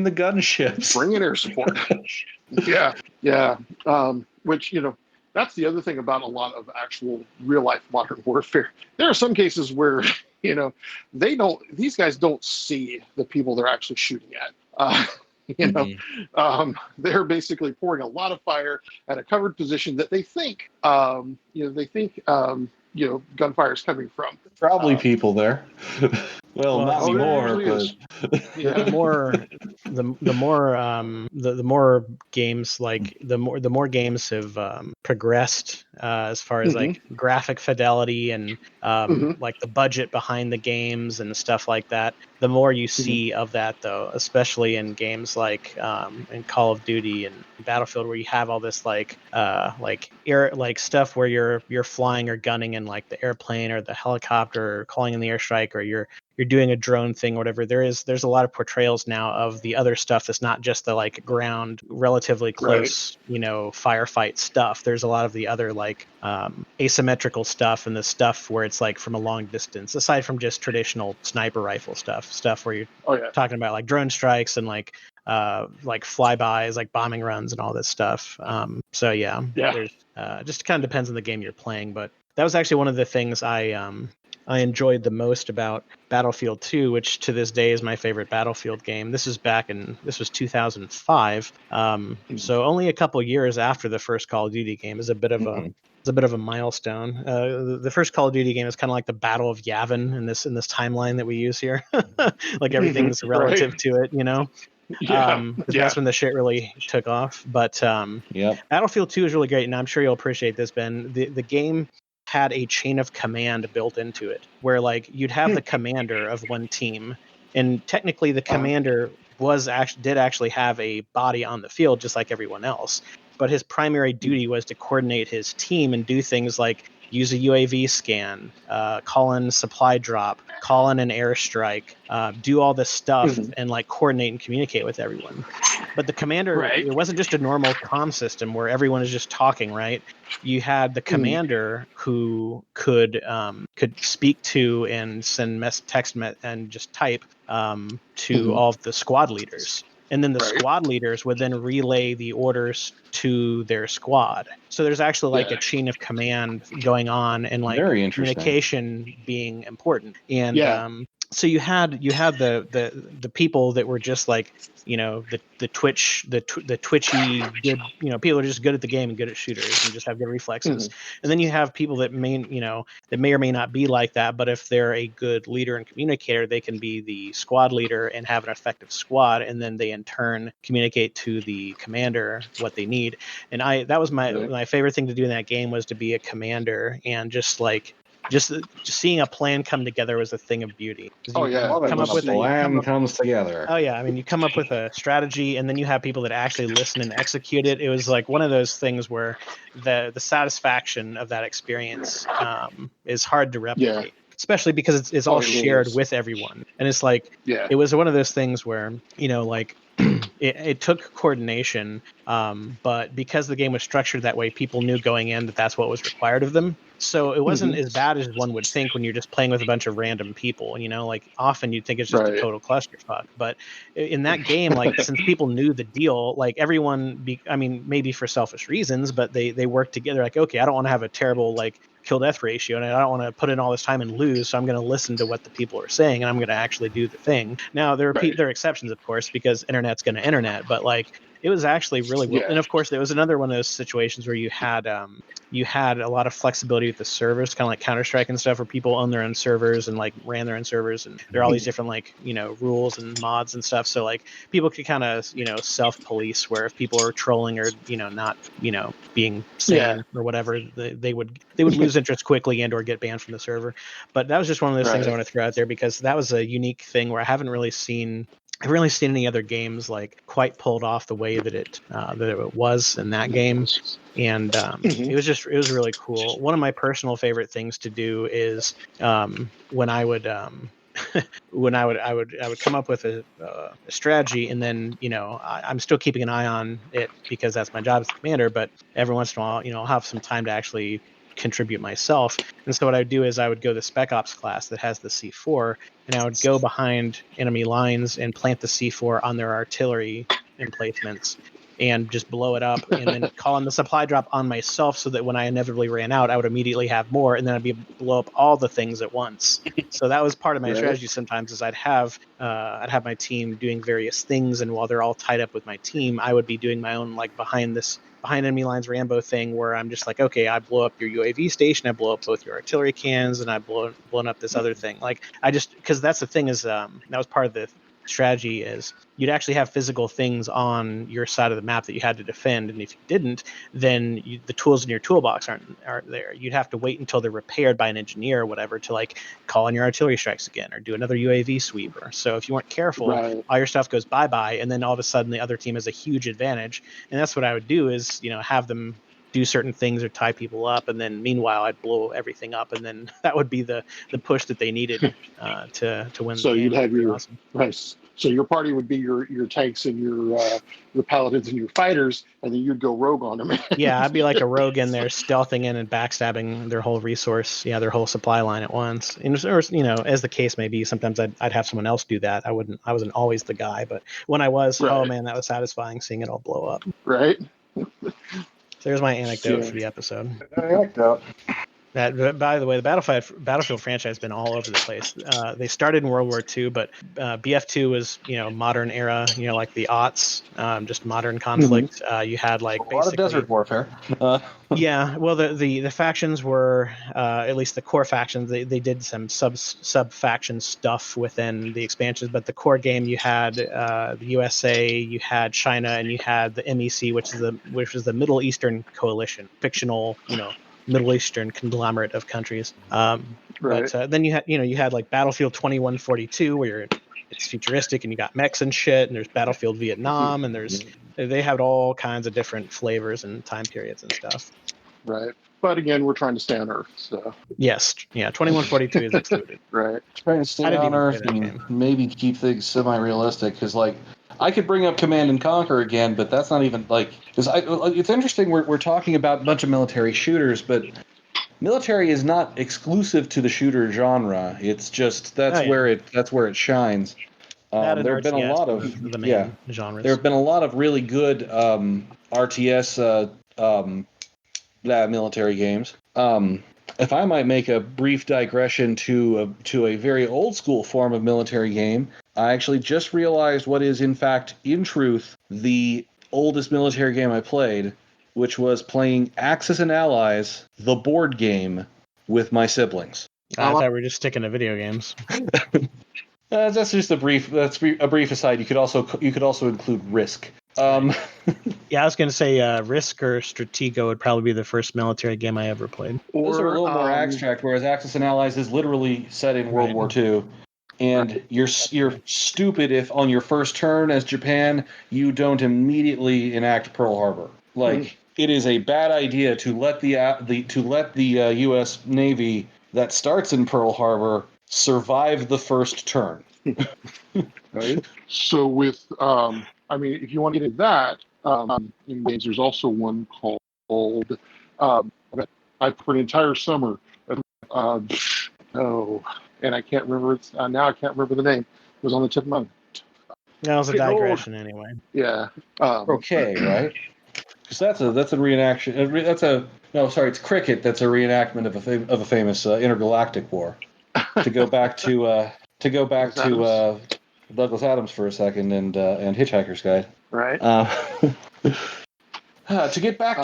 the gunships. Bring in air support. Yeah. Which that's the other thing about a lot of actual real life modern warfare. There are some cases where these guys don't see the people they're actually shooting at. They're basically pouring a lot of fire at a covered position that they think gunfire is coming from. Probably people there. Well, not anymore, but the more games, like the more games have progressed as far as like graphic fidelity and like the budget behind the games and stuff like that. The more you see of that, though, especially in games like in Call of Duty and Battlefield, where you have all this like stuff where you're flying or gunning in like the airplane or the helicopter, or calling in the airstrike, or you're doing a drone thing or whatever. There's a lot of portrayals now of the other stuff that's not just the like ground, relatively close, firefight stuff. There's a lot of the other like asymmetrical stuff and the stuff where it's like from a long distance, aside from just traditional sniper rifle stuff where you're talking about like drone strikes and like flybys, like bombing runs and all this stuff. There's just kind of depends on the game you're playing, but that was actually one of the things I enjoyed the most about Battlefield 2, which to this day is my favorite Battlefield game. This was 2005, so only a couple years after the first Call of Duty game. Is a bit of a milestone. The first Call of Duty game is kind of like the Battle of Yavin in this timeline that we use here. Like everything's relative to it, that's when the shit really took off. But Battlefield 2 is really great, and I'm sure you'll appreciate this, Ben. The game had a chain of command built into it, where like you'd have the commander of one team, and technically the commander did actually have a body on the field just like everyone else, but his primary duty was to coordinate his team and do things like use a UAV scan, call in supply drop, call in an airstrike, do all this stuff and like coordinate and communicate with everyone. But the commander, it wasn't just a normal comm system where everyone is just talking, right? You had the commander who could speak to and send text and just type to all of the squad leaders. And then the squad leaders would then relay the orders to their squad. So there's actually like a chain of command going on, and like communication being important. And so you had the people that were just like, the twitchy good, people are just good at the game and good at shooters and just have good reflexes. And then you have people that may or may not be like that, but if they're a good leader and communicator, they can be the squad leader and have an effective squad, and then they in turn communicate to the commander what they need. And that was my favorite thing to do in that game, was to be a commander, and just seeing a plan come together was a thing of beauty. Comes together. Oh yeah, I mean, you come up with a strategy, and then you have people that actually listen and execute it. It was like one of those things where the satisfaction of that experience is hard to replicate. Especially because it's all shared with everyone. And it's like, it was one of those things where, like it took coordination, but because the game was structured that way, people knew going in that that's what was required of them. So it wasn't as bad as one would think when you're just playing with a bunch of random people. Like often you'd think it's just a total clusterfuck. But in that game, like since people knew the deal, like everyone, maybe for selfish reasons, but they worked together. Like, okay, I don't want to have a terrible like kill death ratio, and I don't want to put in all this time and lose, so I'm going to listen to what the people are saying, and I'm going to actually do the thing. Now there are exceptions, of course, because internet's going to internet, but like it was actually really well. And of course there was another one of those situations where you had a lot of flexibility with the servers, kind of like Counter-Strike and stuff, where people own their own servers and like ran their own servers, and there are all these different like rules and mods and stuff, so like people could kind of self-police, where if people are trolling or not being sane or whatever, they would lose interest quickly and or get banned from the server. But that was just one of those things I want to throw out there, because that was a unique thing where I haven't really seen any other games like quite pulled off the way that it was in that game. And it was really cool. One of my personal favorite things to do is when I would I would come up with a strategy, and then I'm still keeping an eye on it because that's my job as the commander, but every once in a while I'll have some time to actually contribute myself. And so what I would do is I would go the Spec Ops class that has the C4, and I would go behind enemy lines and plant the C4 on their artillery emplacements and just blow it up, and then call in the supply drop on myself, so that when I inevitably ran out, I would immediately have more, and then I'd be able to blow up all the things at once. So that was part of my strategy sometimes, is I'd have my team doing various things, and while they're all tied up with my team, I would be doing my own like behind enemy lines Rambo thing, where I'm just like, okay, I blow up your UAV station, I blow up both your artillery cans, and I blown up this other thing. Like because that's the thing is that was part of the strategy, is you'd actually have physical things on your side of the map that you had to defend, and if you didn't, then the tools in your toolbox aren't there. You'd have to wait until they're repaired by an engineer or whatever to like call in your artillery strikes again or do another UAV sweeper. So if you weren't careful, all your stuff goes bye-bye, and then all of a sudden the other team has a huge advantage. And that's what I would do, is have them do certain things or tie people up, and then meanwhile I'd blow everything up, and then that would be the push that they needed to win. So the game. You'd have your awesome. So your party would be your tanks and your paladins and your fighters, and then you'd go rogue on them. Yeah, I'd be like a rogue in there, stealthing in and backstabbing their whole their whole supply line at once. And, or as the case may be, sometimes I'd have someone else do that. I wasn't always the guy, but when I was, oh man, that was satisfying seeing it all blow up. Right. So there's my anecdote for the episode. Anecdote. That, by the way, the Battlefield franchise has been all over the place. They started in World War II, but BF2 was modern era, like the aughts, just modern conflict. You had like a lot of desert warfare. Yeah, well, the factions were at least the core factions. They did some sub faction stuff within the expansions, but the core game, you had the USA, you had China, and you had the MEC, which was the Middle Eastern Coalition, fictional, Middle Eastern conglomerate of countries. But then you had like Battlefield 2142, where it's futuristic and you got mechs and shit, and there's Battlefield Vietnam, and they have all kinds of different flavors and time periods and stuff. Right. But again, we're trying to stay on Earth, so. Yes. Yeah, 2142 is excluded. Right. Trying to stay on Earth and maybe keep things semi-realistic, because like I could bring up Command and Conquer again, but that's not even like. It's interesting. We're talking about a bunch of military shooters, but military is not exclusive to the shooter genre. It's just that's where it shines. There have been a lot of the main genres. There have been a lot of really good RTS military games. If I might make a brief digression to a very old school form of military game, I actually just realized what is in fact, in truth, the oldest military game I played, which was playing Axis and Allies, the board game, with my siblings. I thought we were just sticking to video games. That's just a brief aside. You could also include Risk. Yeah, I was going to say Risk or Stratego would probably be the first military game I ever played. Those are a little more abstract, whereas Axis and Allies is literally set in World War II. And you're stupid if on your first turn as Japan you don't immediately enact Pearl Harbor. Like it is a bad idea to let the U.S. Navy that starts in Pearl Harbor survive the first turn. Right. So with I mean, if you want to get into that, in games, there's also one called, um, I for an entire summer, uh, oh, and I can't remember it now. I can't remember the name. It was on the tip of my That was a getting old. digression anyway. Yeah. Okay, right? Because that's a reenaction. It's cricket. That's a reenactment of a famous intergalactic war. To go back to Douglas Adams for a second and Hitchhiker's Guide. Right. To get back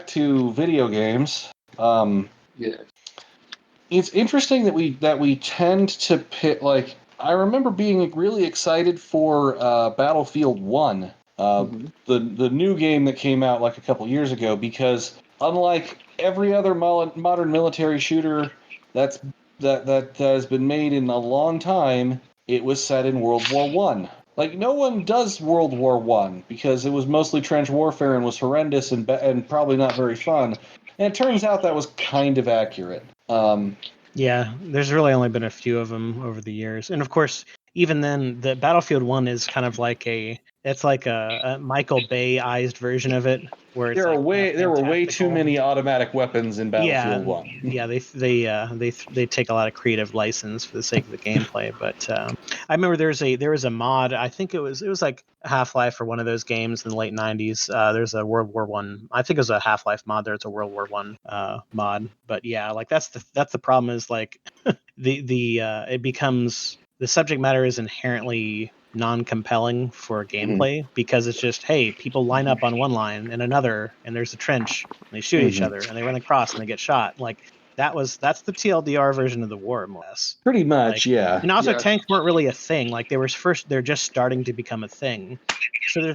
to video games. Yeah. It's interesting that we tend to pit like I remember being really excited for Battlefield 1, the new game that came out like a couple years ago, because unlike every other modern military shooter that has been made in a long time, it was set in World War One. Like no one does World War One because it was mostly trench warfare and was horrendous and probably not very fun. And it turns out that was kind of accurate. Yeah, there's really only been a few of them over the years, and of course, even then, the Battlefield 1 is kind of like a Michael Bay-ized version of it, where it's there were way too fantastical. many automatic weapons in Battlefield 1. Yeah, they take a lot of creative license for the sake of the gameplay. But I remember there was a mod. I think it was like Half-Life or one of those games in the late '90s. There's a World War One. I think it was a Half-Life mod. There's a World War One mod. But yeah, like that's the problem is like it becomes the subject matter is inherently non-compelling for gameplay because it's just, hey, people line up on one line and another, and there's a trench, and they shoot each other, and they run across and they get shot. Like that's the TLDR version of the war, more or less. Pretty much, yeah. And also, tanks weren't really a thing. Like they're just starting to become a thing. So there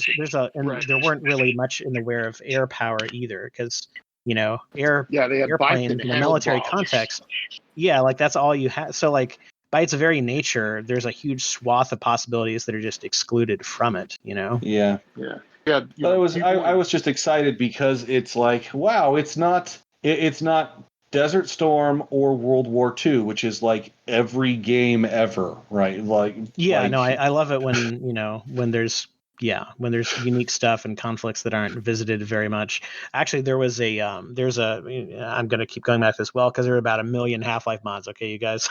weren't really much in the way of air power either, because they had airplanes in a military context. Yeah, like that's all you had. So like, by its very nature, there's a huge swath of possibilities that are just excluded from it. Yeah. Yeah. I was just excited because it's like, wow, it's not Desert Storm or World War II, which is like every game ever, right? I love it when there's unique stuff and conflicts that aren't visited very much. Actually, I'm going to keep going back as well because there are about 1 million Half-Life mods. Okay, you guys.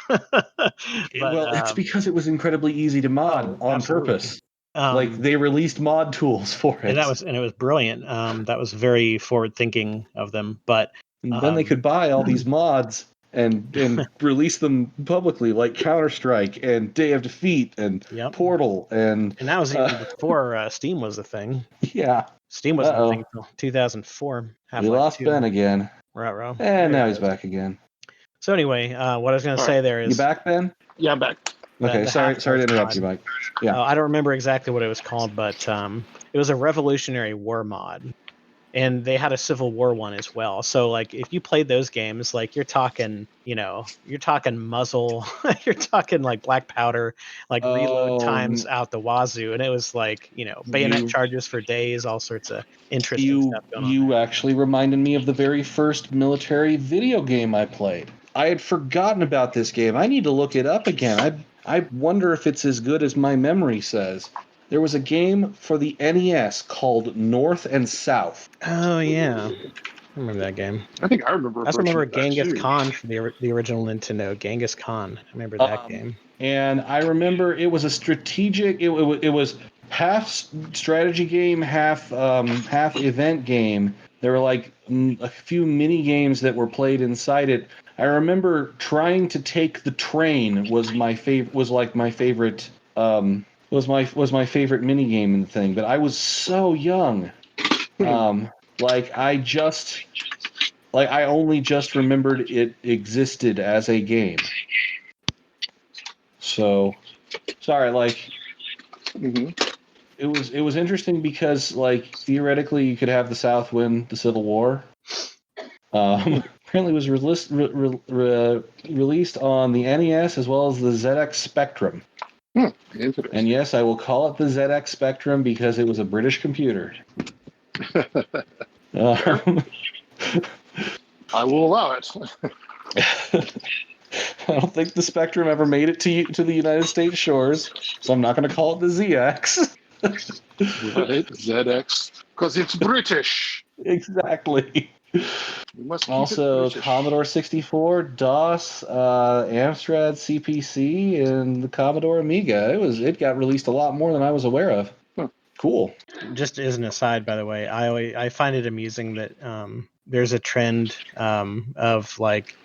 It's because it was incredibly easy to mod on purpose. Like they released mod tools for it, and it was brilliant. That was very forward thinking of them. But and then they could buy all these mods and release them publicly, like Counter-Strike and Day of Defeat and Portal, and that was even before Steam was a thing. Yeah, Steam wasn't a thing until 2004. We lost 2. Ben again. Ruh-roh. And now he's back again. So anyway, what I was going to say there is... You back, Ben? Yeah, I'm back. Okay, sorry to interrupt you, Mike. Yeah. I don't remember exactly what it was called, but it was a Revolutionary War mod. And they had a Civil War one as well. So like if you played those games, like you're talking muzzle, you're talking like black powder, like reload times out the wazoo. And it was like, bayonet charges for days, all sorts of interesting stuff going on. You actually reminded me of the very first military video game I played. I had forgotten about this game. I need to look it up again. I wonder if it's as good as my memory says. There was a game for the NES called North and South. Oh, yeah. I remember that game. I think I remember. I also remember Genghis Khan from the original Nintendo. Genghis Khan. I remember that game. And I remember it was a strategic... It was half strategy game, half event game. There were like a few mini games that were played inside it. I remember trying to take the train was my favorite mini game in the thing, but I was so young. I only just remembered it existed as a game. So, sorry, it was interesting because theoretically you could have the South win the Civil War. Apparently it was released on the NES as well as the ZX Spectrum. And yes, I will call it the ZX Spectrum because it was a British computer. I will allow it. I don't think the Spectrum ever made it to the United States shores, so I'm not going to call it the ZX. Right, ZX, because it's British. Exactly. We must keep it Also, British. Commodore 64, DOS, Amstrad CPC, and the Commodore Amiga. It got released a lot more than I was aware of. Huh. Cool. Just as an aside, by the way, I find it amusing that there's a trend of like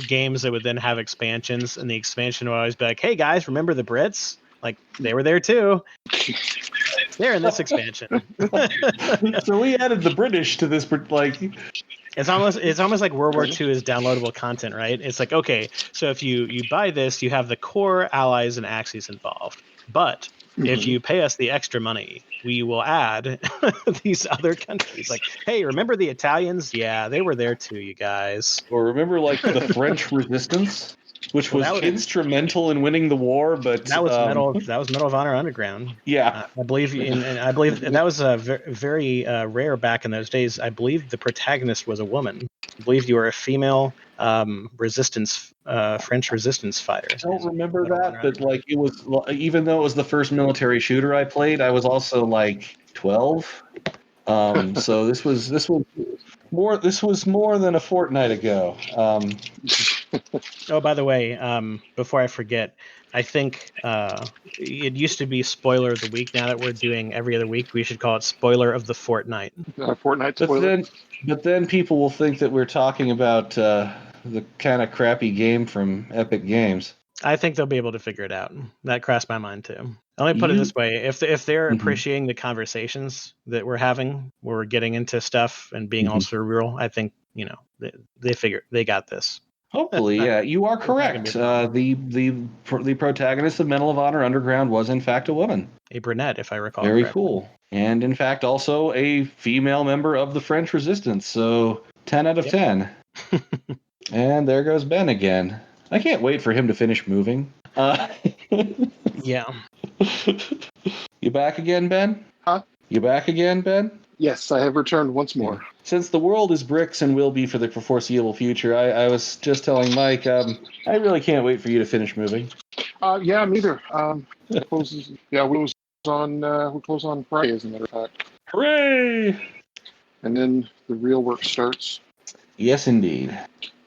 games that would then have expansions, and the expansion would always be like, "Hey guys, remember the Brits? Like they were there too. They're in this expansion." So we added the British to this, like. It's almost like World War II is downloadable content, right? It's like, okay, so if you buy this, you have the core allies and axes involved, but if you pay us the extra money, we will add these other countries. Like, hey, remember the Italians? Yeah, they were there too, you guys. Or remember, like, the French resistance, which was instrumental in winning the war, but that was Medal of Honor Underground. Yeah, I believe, and I believe that was very rare back in those days. I believe the protagonist was a woman. I believe you were a female French resistance fighter. I don't remember that, but like it was, even though it was the first military shooter I played, I was also like 12. So this was more than a fortnight ago. Oh, by the way, before I forget, I think it used to be Spoiler of the Week. Now that we're doing every other week, we should call it Spoiler of the Fortnight. Fortnite spoiler. But then people will think that we're talking about the kind of crappy game from Epic Games. I think they'll be able to figure it out. That crossed my mind too. Let me put it this way: if they're appreciating the conversations that we're having, where we're getting into stuff and being also real, I think they got this. Hopefully, yeah, you are correct. The protagonist of Medal of Honor Underground was in fact a woman, a brunette, if I recall. Very cool, and in fact also a female member of the French Resistance. So 10 out of 10. And there goes Ben again. I can't wait for him to finish moving. Yeah. You back again, Ben? Huh? You back again, Ben? Yes, I have returned once more. Since the world is bricks and will be for the foreseeable future, I was just telling Mike, I really can't wait for you to finish moving. Yeah, me either. We close on Friday, as a matter of fact. Hooray! And then the real work starts. Yes, indeed.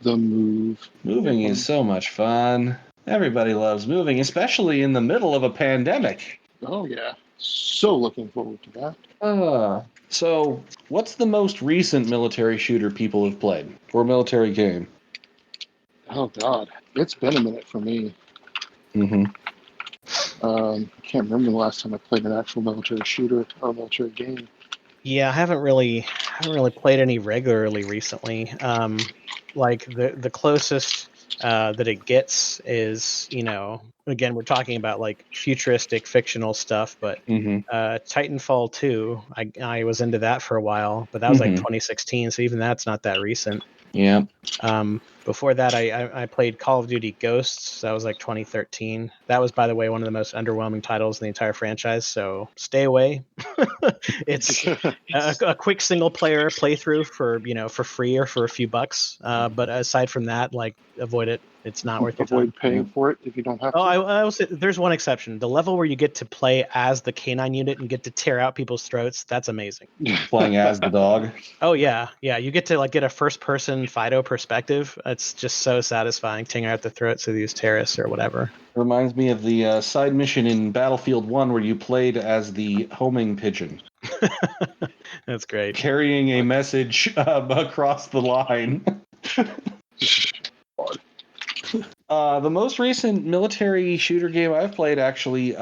The move. Moving is so much fun. Everybody loves moving, especially in the middle of a pandemic. Oh, yeah. So looking forward to that. So, what's the most recent military shooter people have played? Or military game? Oh, God. It's been a minute for me. Mm-hmm. I can't remember the last time I played an actual military shooter or military game. Yeah, I haven't really played any regularly recently. Like the closest that it gets is, again, we're talking about like futuristic fictional stuff, but Titanfall 2, I was into that for a while, but that was like 2016, so even that's not that recent. Yeah. Before that, I played Call of Duty Ghosts. That was like 2013. That was, by the way, one of the most underwhelming titles in the entire franchise, so stay away. It's a quick single-player playthrough for free or for a few bucks. But aside from that, like, avoid it. It's not worth your time. Avoid paying for it if you don't have to. I will say there's one exception. The level where you get to play as the canine unit and get to tear out people's throats, that's amazing. Playing as the dog. Oh, yeah. Yeah, you get to like get a first-person Fido perspective. It's just so satisfying, tearing out the throats of these terrorists or whatever. Reminds me of the side mission in Battlefield 1 where you played as the homing pigeon. That's great. Carrying a message across the line. The most recent military shooter game I've played actually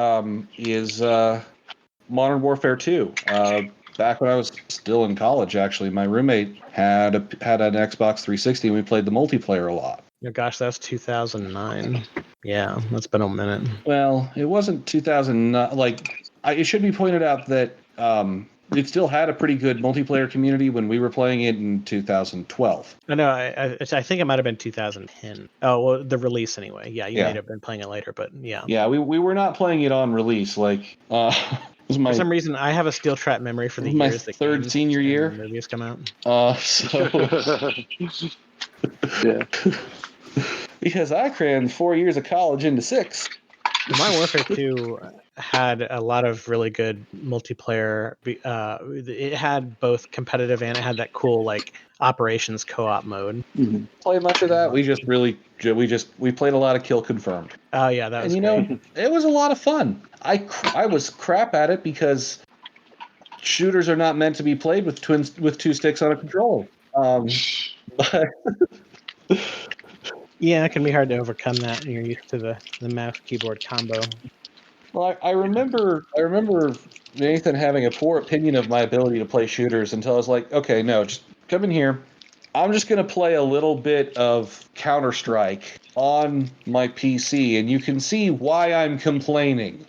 is Modern Warfare 2. Back when I was still in college, actually, my roommate had an Xbox 360 and we played the multiplayer a lot. Oh gosh, that's 2009. Yeah, that's been a minute. Well, it wasn't 2009. It should be pointed out that it still had a pretty good multiplayer community when we were playing it in 2012. No, I think it might have been 2010. Oh, well, the release anyway. Yeah, you may have been playing it later, but yeah. Yeah, we were not playing it on release. For some reason, I have a steel trap memory for the years that third senior year movies come out. Yeah. Because I crammed 4 years of college into 6. Modern Warfare 2 had a lot of really good multiplayer. It had both competitive and it had that cool like operations co-op mode. Mhm. Play much of that. We played a lot of Kill Confirmed. Oh yeah, that was And great. it was a lot of fun. I was crap at it because shooters are not meant to be played with two sticks on a controller. But Yeah, it can be hard to overcome that when you're used to the mouse keyboard combo. well, I remember Nathan having a poor opinion of my ability to play shooters until I was like, okay, no, just come in here. I'm just going to play a little bit of Counter-Strike on my PC, and you can see why I'm complaining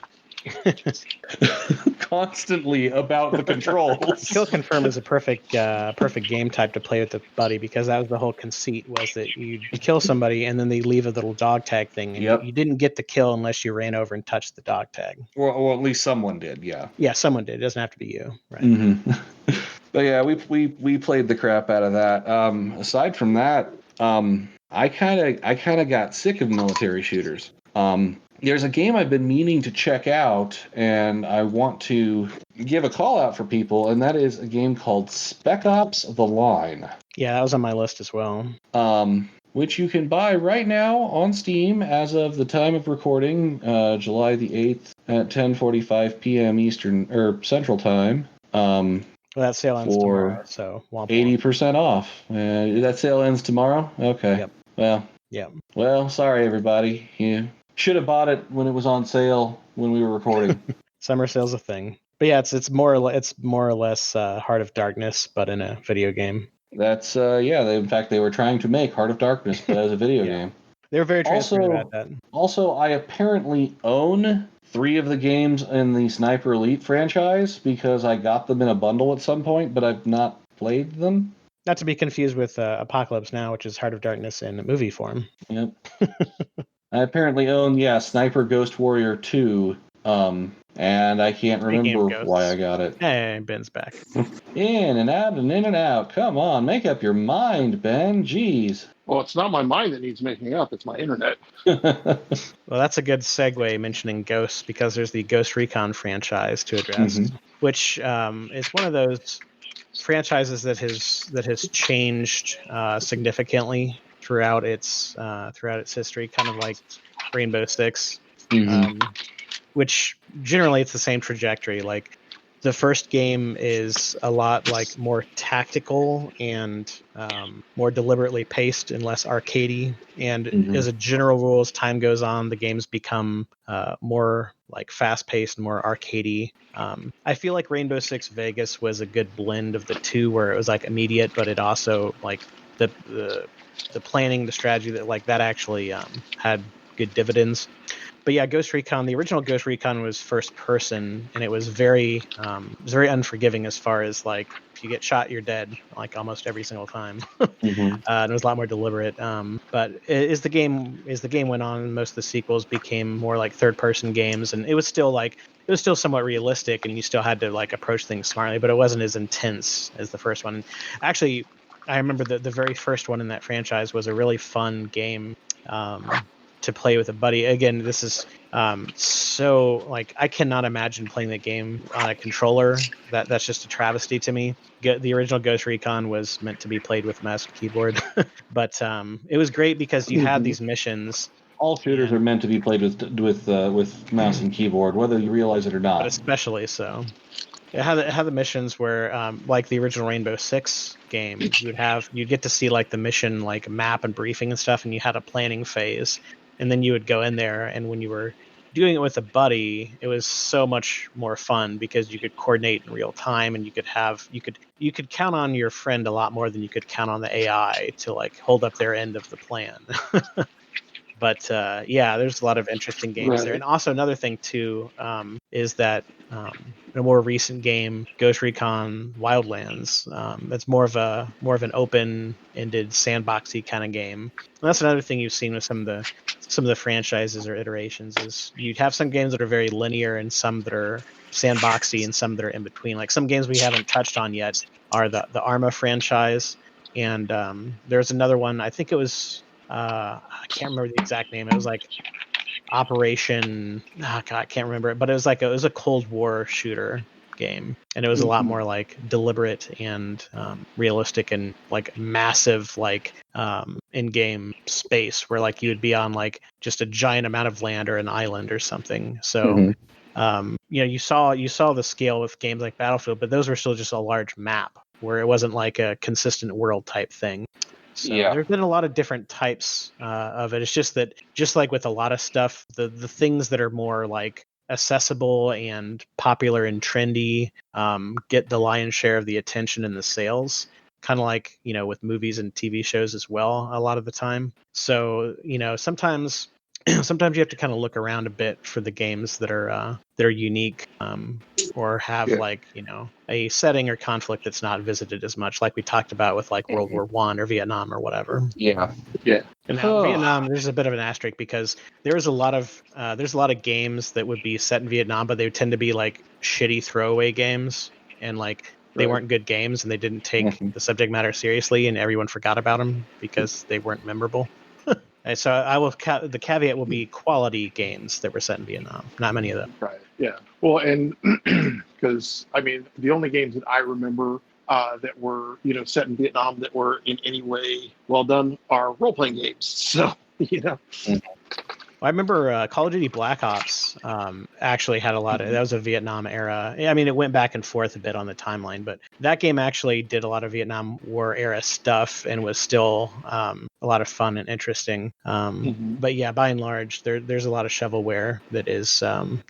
constantly about the controls. Kill Confirm is a perfect game type to play with a buddy because that was the whole conceit was that you'd kill somebody and then they leave a little dog tag thing and Yep. you didn't get the kill unless you ran over and touched the dog tag. Or at least someone did, yeah. Yeah, someone did. It doesn't have to be you, right? Mm-hmm. But yeah, we played the crap out of that. Aside from that, I kind of got sick of military shooters. There's a game I've been meaning to check out, and I want to give a call out for people, and that is a game called Spec Ops: The Line. Yeah, that was on my list as well. Which you can buy right now on Steam as of the time of recording, July the 8th at 10:45 p.m. Eastern or Central Time. Well, that sale ends for tomorrow, so 80% off. That sale ends tomorrow? Okay. Yep. Well. Yep. Well, sorry everybody. You should have bought it when it was on sale when we were recording. Summer sale's a thing. But yeah, it's more or less Heart of Darkness, but in a video game. That's in fact they were trying to make Heart of Darkness but as a video game. They were very transparent about that. Also, I apparently own 3 of the games in the Sniper Elite franchise because I got them in a bundle at some point, but I've not played them. Not to be confused with Apocalypse Now, which is Heart of Darkness in movie form. Yep. I apparently own, Sniper Ghost Warrior 2, and I can't remember why I got it. Hey, Ben's back. In and out and in and out. Come on, make up your mind, Ben. Jeez. Well, it's not my mind that needs making up; it's my internet. Well, that's a good segue mentioning Ghosts because there's the Ghost Recon franchise to address, which is one of those franchises that has changed significantly throughout its history, kind of like Rainbow Six, which generally it's the same trajectory. Like the first game is a lot like more tactical and more deliberately paced and less arcadey. And as a general rule, as time goes on, the games become more like fast paced and more arcadey. I feel like Rainbow Six Vegas was a good blend of the two, where it was like immediate, but it also like the planning, the strategy that actually had good dividends. But yeah, Ghost Recon, the original Ghost Recon was first person, and it was very unforgiving as far as like if you get shot, you're dead, like almost every single time. And it was a lot more deliberate. But as the game went on, most of the sequels became more like third person games, and it was still somewhat realistic, and you still had to like approach things smartly, but it wasn't as intense as the first one. Actually, I remember the very first one in that franchise was a really fun game to play with a buddy. Again, this is so like I cannot imagine playing that game on a controller. That's just a travesty to me. The original Ghost Recon was meant to be played with mouse and keyboard, but it was great because you had these missions. All shooters are meant to be played with mouse and keyboard, whether you realize it or not. But especially so. It had the missions where, like the original Rainbow Six game, you'd get to see like the mission like map and briefing and stuff, and you had a planning phase, and then you would go in there, and when you were doing it with a buddy, it was so much more fun because you could coordinate in real time, and you could count on your friend a lot more than you could count on the AI to like hold up their end of the plan. But yeah, there's a lot of interesting games there. And also another thing too is that a more recent game, Ghost Recon Wildlands, it's more of an open-ended sandboxy kind of game. And that's another thing you've seen with some of the franchises or iterations is you'd have some games that are very linear and some that are sandboxy and some that are in between. Like some games we haven't touched on yet are the Arma franchise, and there's another one. I think it was I can't remember the exact name. It was like Operation. Oh God, I can't remember it, but it was a Cold War shooter game, and it was a lot more like deliberate and realistic and like massive like in-game space where like you would be on like just a giant amount of land or an island or something. So you saw the scale with games like Battlefield, but those were still just a large map where it wasn't like a consistent world type thing. So there's been a lot of different types of it. It's just that, just like with a lot of stuff, the things that are more like accessible and popular and trendy get the lion's share of the attention and the sales. Kind of like with movies and TV shows as well, a lot of the time. So sometimes sometimes you have to kind of look around a bit for the games that are unique or have like a setting or conflict that's not visited as much, like we talked about with like World War I or Vietnam or whatever. Yeah. And now Vietnam, there's a bit of an asterisk because there's a lot of games that would be set in Vietnam, but they would tend to be like shitty throwaway games, and like they weren't good games, and they didn't take the subject matter seriously, and everyone forgot about them because they weren't memorable. And so the caveat will be quality games that were set in Vietnam. Not many of them. Right. Yeah. Well, and because I mean, the only games that I remember that were set in Vietnam that were in any way well done are role playing games. So I remember Call of Duty Black Ops actually had a lot of, that was a Vietnam era. I mean, it went back and forth a bit on the timeline, but that game actually did a lot of Vietnam War era stuff and was still a lot of fun and interesting. But yeah, by and large, there's a lot of shovelware that is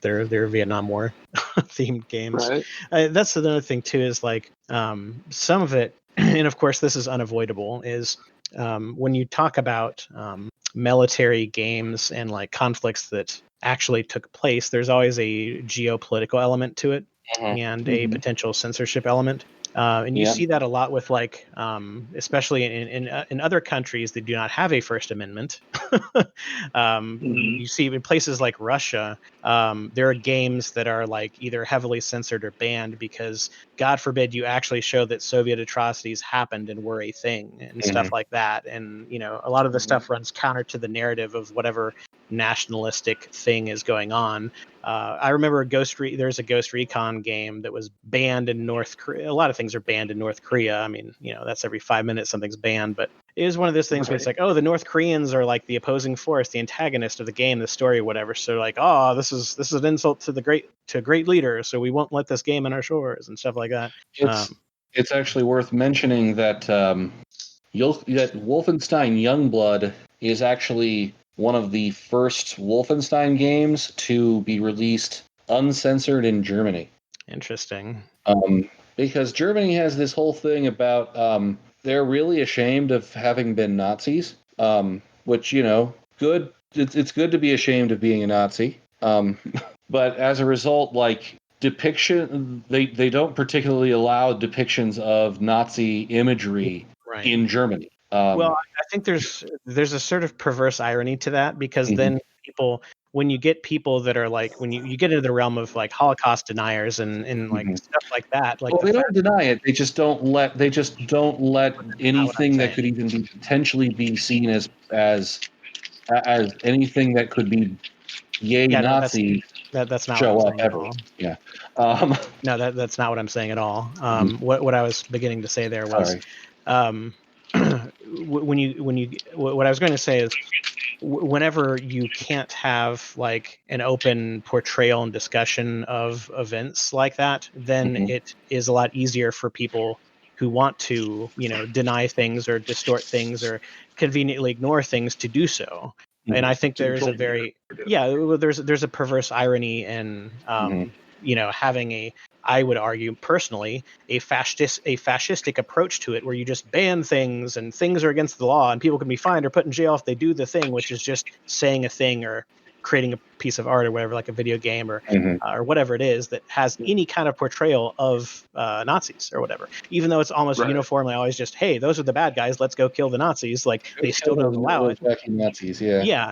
their Vietnam War themed games. right. That's another thing too, is like some of it, and of course this is unavoidable, is when you talk about military games and like conflicts that actually took place, there's always a geopolitical element to it and a potential censorship element. And you see that a lot with like, especially in other countries that do not have a First Amendment. You see in places like Russia, there are games that are like either heavily censored or banned because, God forbid, you actually show that Soviet atrocities happened and were a thing and stuff like that. And a lot of the stuff runs counter to the narrative of whatever nationalistic thing is going on. I remember there's a Ghost Recon game that was banned in North Korea. A lot of things are banned in North Korea. I mean, that's every 5 minutes something's banned, but it is one of those things where it's like, oh, the North Koreans are like the opposing force, the antagonist of the game, the story, whatever. So like, oh, this is an insult to great leader, so we won't let this game on our shores and stuff like that. It's actually worth mentioning that that Wolfenstein Youngblood is actually one of the first Wolfenstein games to be released uncensored in Germany. Interesting. Because Germany has this whole thing about they're really ashamed of having been Nazis, which, good. It's good to be ashamed of being a Nazi. But as a result, like depiction, they don't particularly allow depictions of Nazi imagery in Germany. Well, I think there's a sort of perverse irony to that, because then when you get people that are like, when you get into the realm of like Holocaust deniers and like stuff like that, like, well, they don't deny it. They just don't let anything that could even be potentially be seen as anything that could be Nazi that's not show what I'm up saying ever. at all. Yeah. No, that's not what I'm saying at all. What I was beginning to say there was, what I was going to say is, whenever you can't have like an open portrayal and discussion of events like that, then it is a lot easier for people who want to, deny things or distort things or conveniently ignore things to do so. And I think there's there's a perverse irony in having I would argue personally, a fascistic approach to it, where you just ban things and things are against the law and people can be fined or put in jail if they do the thing, which is just saying a thing or creating a piece of art or whatever, like a video game or whatever it is that has any kind of portrayal of Nazis or whatever, even though it's almost uniformly always just, hey, those are the bad guys, let's go kill the Nazis. Like, they still don't allow it. Nazis,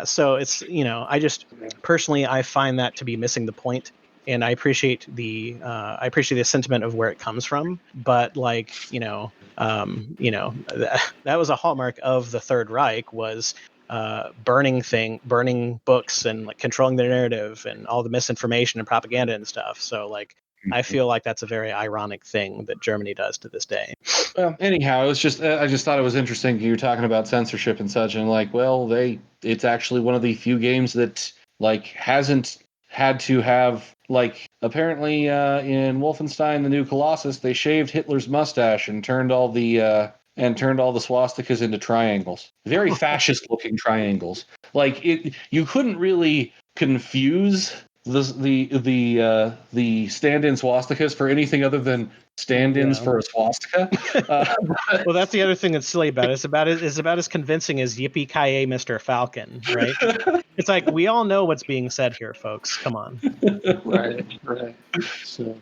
So it's, I just personally, I find that to be missing the point. And I appreciate the sentiment of where it comes from, but like, that was a hallmark of the Third Reich, was burning books and like controlling their narrative and all the misinformation and propaganda and stuff. So like I feel like that's a very ironic thing that Germany does to this day. Well, anyhow, it was just I just thought it was interesting. You were talking about censorship and such, and like, well, it's actually one of the few games that like hasn't had to have like apparently in Wolfenstein: The New Colossus they shaved Hitler's mustache and turned all the swastikas into triangles, very fascist looking triangles. Like you couldn't really confuse the stand-in swastikas for anything other than stand-ins for a swastika. Well, that's the other thing that's silly about it. It's about as convincing as Yippee Ki-Yay, Mr. Falcon, right? It's like we all know what's being said here, folks. Come on. Right. So.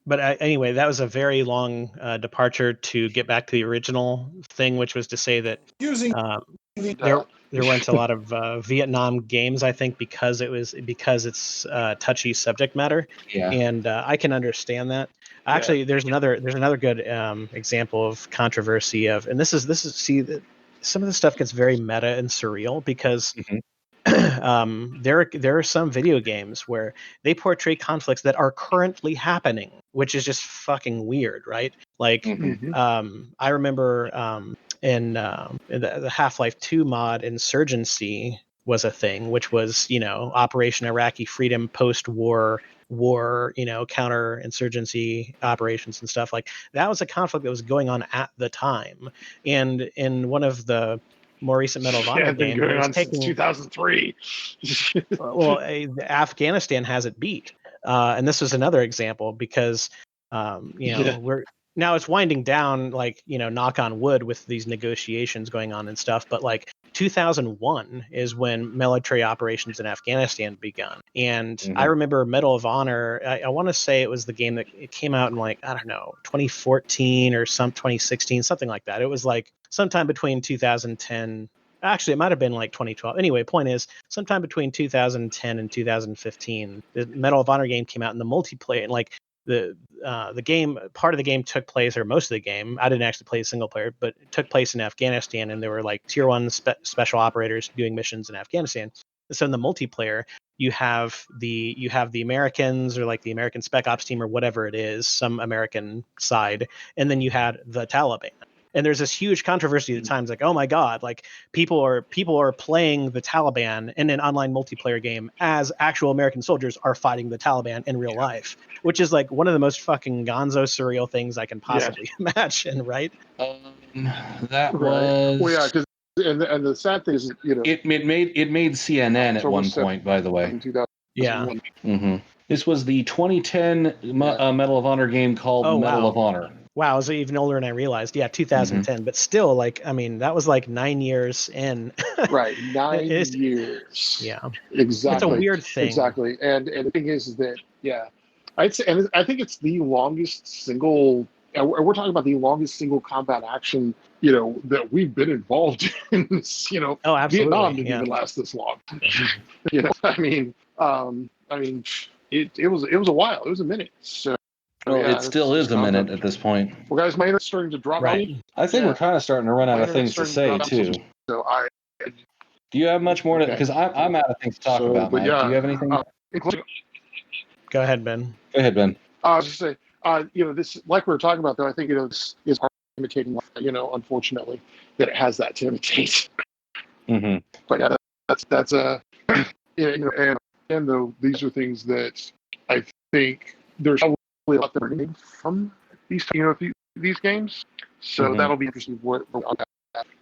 But anyway, that was a very long departure to get back to the original thing, which was to say that there weren't a lot of Vietnam games, I think, because it's touchy subject matter. Yeah. And I can understand that. Actually, there's another good example of controversy and this is see some of the stuff gets very meta and surreal because there are some video games where they portray conflicts that are currently happening, which is just fucking weird, right? Like, I remember in the Half-Life 2 mod, Insurgency was a thing, which was, Operation Iraqi Freedom post-war counter-insurgency operations and stuff. Like, that was a conflict that was going on at the time. And in one of the more recent Medal of Honor games, going on since 2003. Well, Afghanistan has it beat, and this was another example because we're now it's winding down, like knock on wood with these negotiations going on and stuff. But like 2001 is when military operations in Afghanistan begun, and I remember Medal of Honor. I want to say it was the game that it came out in like 2014 or 2016, something like that. It was like sometime between 2010. Actually, it might have been like 2012. Anyway, point is, sometime between 2010 and 2015, the Medal of Honor game came out in the multiplayer, and like the game, part of the game took place, or most of the game, I didn't actually play a single player, but it took place in Afghanistan, and there were like tier 1 special operators doing missions in Afghanistan. So in the multiplayer, you have the Americans, or like the American Spec Ops team, or whatever it is, some American side, and then you had the Taliban. And there's this huge controversy at times, like, oh my God, like people are playing the Taliban in an online multiplayer game as actual American soldiers are fighting the Taliban in real life, which is like one of the most fucking gonzo surreal things I can possibly imagine, right? That was. Well, yeah, because and the sad thing is, it made CNN at one point, by the way. Yeah. This was the 2010 Medal of Honor game called Medal of Honor. Wow, I was even older than I realized. Yeah, 2010. But still, like, I mean, that was like 9 years in. Right, 9 years. Yeah. Exactly. It's a weird thing. Exactly. And the thing is that, I'd say, and I think it's the longest single, we're talking about the longest single combat action, that we've been involved in. Oh, absolutely. Vietnam didn't even last this long. I mean, it was a while. It was a minute. So. Well, it still is a minute at this point. Well, guys, my internet's starting to drop. Right. I think we're kind of starting to run out of things to say, too. So do you have much more to... Because I'm out of things to talk about, Mike. Do you have anything? Go ahead, Ben. Go ahead, Ben. I was just saying, this, like we were talking about, though, I think, this is imitating, unfortunately, that it has that to imitate. But yeah, that's and though these are things that I think there's probably a lot that are getting from these games, so that'll be interesting what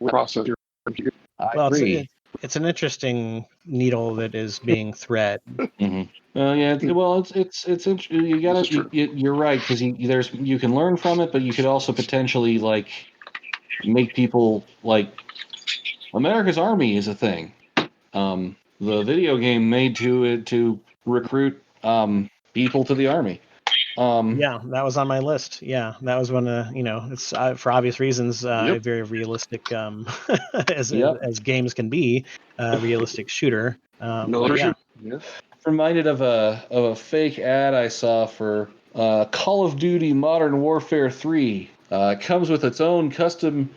process your computer. I agree. It's an interesting needle that is being thread. Well, yeah. Well, it's you gotta. You're right, because you can learn from it, but you could also potentially like make people like America's Army is a thing. The video game made to recruit people to the army. Yeah, that was on my list. Yeah, that was one of it's for obvious reasons a very realistic as games can be, realistic shooter. Reminded of a fake ad I saw for Call of Duty Modern Warfare 3. It comes with its own custom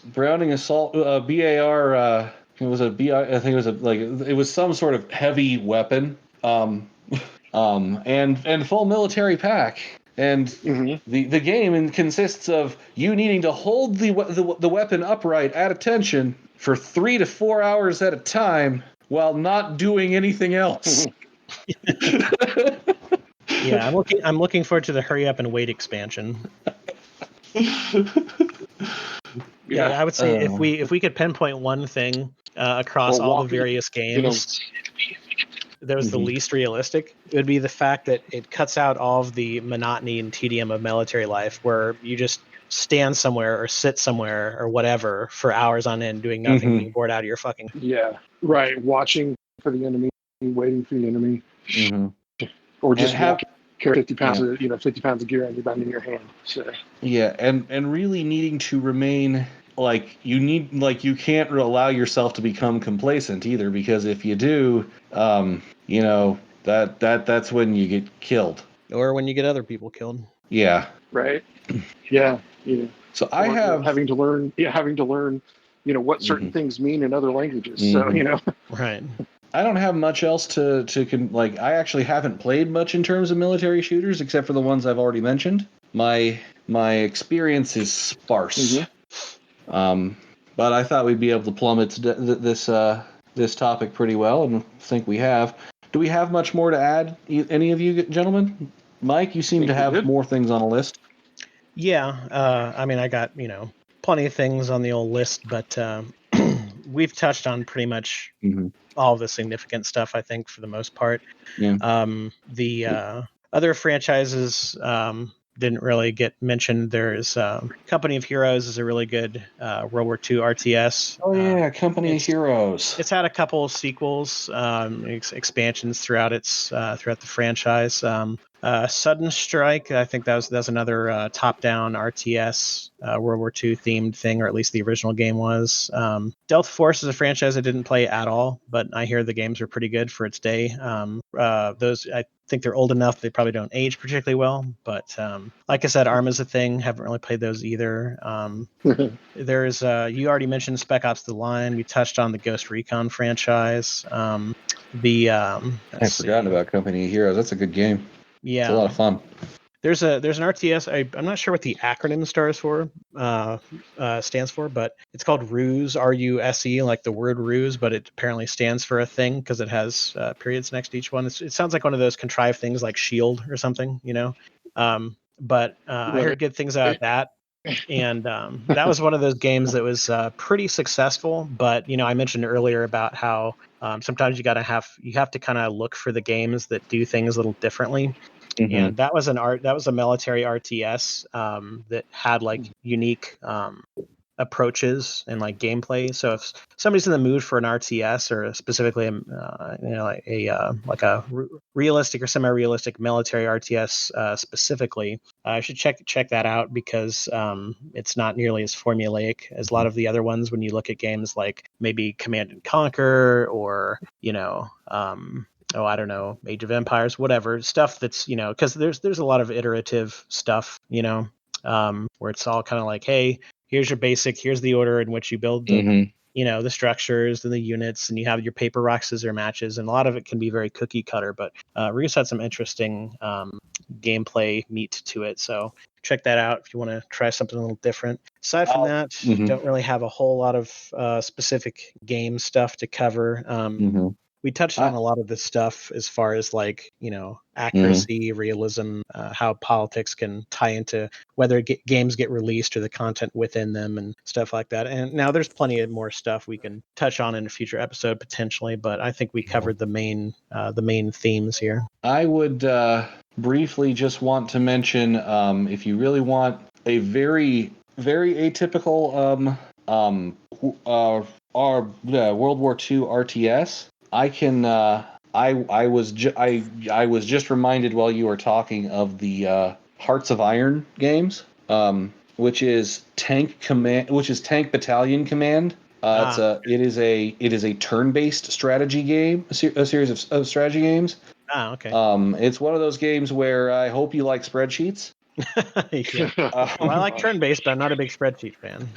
Browning Assault BAR. It was a BI. I think it was it was some sort of heavy weapon. And full military pack. And the game consists of you needing to hold the weapon upright at attention for 3 to 4 hours at a time while not doing anything else. Yeah, I'm looking forward to the hurry up and wait expansion. Yeah, I would say if we could pinpoint one thing across all the various games, that was the least realistic, it would be the fact that it cuts out all of the monotony and tedium of military life, where you just stand somewhere or sit somewhere or whatever for hours on end doing nothing, being bored out of your fucking. Yeah, right. Watching for the enemy, waiting for the enemy, or just carry 50 pounds of 50 pounds of gear in your hand. So. Yeah, and really needing to remain. You can't allow yourself to become complacent either, because if you do, that's when you get killed, or when you get other people killed. Yeah. Right. Yeah. So I have having to learn, what certain things mean in other languages. So Right. I don't have much else to I actually haven't played much in terms of military shooters except for the ones I've already mentioned. My experience is sparse. But I thought we'd be able to plummet this topic pretty well, and I think we have. Do we have much more to add, any of you gentlemen? Mike, you seem to have more things on a list. Yeah, I mean, I got plenty of things on the old list, but we've touched on pretty much all the significant stuff, I think, for the most part. Yeah. The other franchises didn't really get mentioned. There's Company of Heroes is a really good World War II RTS. Oh yeah, Company of Heroes. It's had a couple of sequels, expansions throughout the franchise. Sudden Strike, I think that was another top-down RTS World War II themed thing, or at least the original game was. Delta Force is a franchise I didn't play at all, but I hear the games are pretty good for its day. Those I think they're old enough; they probably don't age particularly well. But like I said, Arma's a thing. Haven't really played those either. There's you already mentioned Spec Ops: The Line. We touched on the Ghost Recon franchise. I've forgotten about Company of Heroes. That's a good game. Yeah, it's a lot of fun. There's an RTS. I'm not sure what the acronym stands for, but it's called Ruse, RUSE, like the word ruse, but it apparently stands for a thing because it has periods next to each one. It sounds like one of those contrived things like Shield or something, But I heard good things about that. And that was one of those games that was pretty successful. But I mentioned earlier about how sometimes you have to kind of look for the games that do things a little differently. And that was a military RTS that had like unique approaches and like gameplay. So if somebody's in the mood for an RTS or specifically a realistic or semi-realistic military RTS specifically, I should check that out, because it's not nearly as formulaic as a lot of the other ones. When you look at games like maybe Command and Conquer, or I don't know, Age of Empires, whatever stuff that's because there's a lot of iterative stuff, where it's all kind of like, hey, here's your basic, here's the order in which you build the the structures and the units, and you have your paper rock scissors matches, and a lot of it can be very cookie cutter. But Reus had some interesting gameplay meat to it, so check that out if you want to try something a little different. Aside from that, don't really have a whole lot of specific game stuff to cover. We touched on a lot of this stuff as far as like, accuracy, realism, how politics can tie into whether games get released or the content within them and stuff like that. And now there's plenty of more stuff we can touch on in a future episode potentially, but I think we covered the main themes here. I would briefly just want to mention, if you really want a very, very atypical World War II RTS, I can. I was just reminded while you were talking of the Hearts of Iron games, which is Tank Battalion Command. It is a turn-based strategy game, a series of strategy games. Okay. It's one of those games where I hope you like spreadsheets. Yeah. Well, I like turn-based, but I'm not a big spreadsheet fan.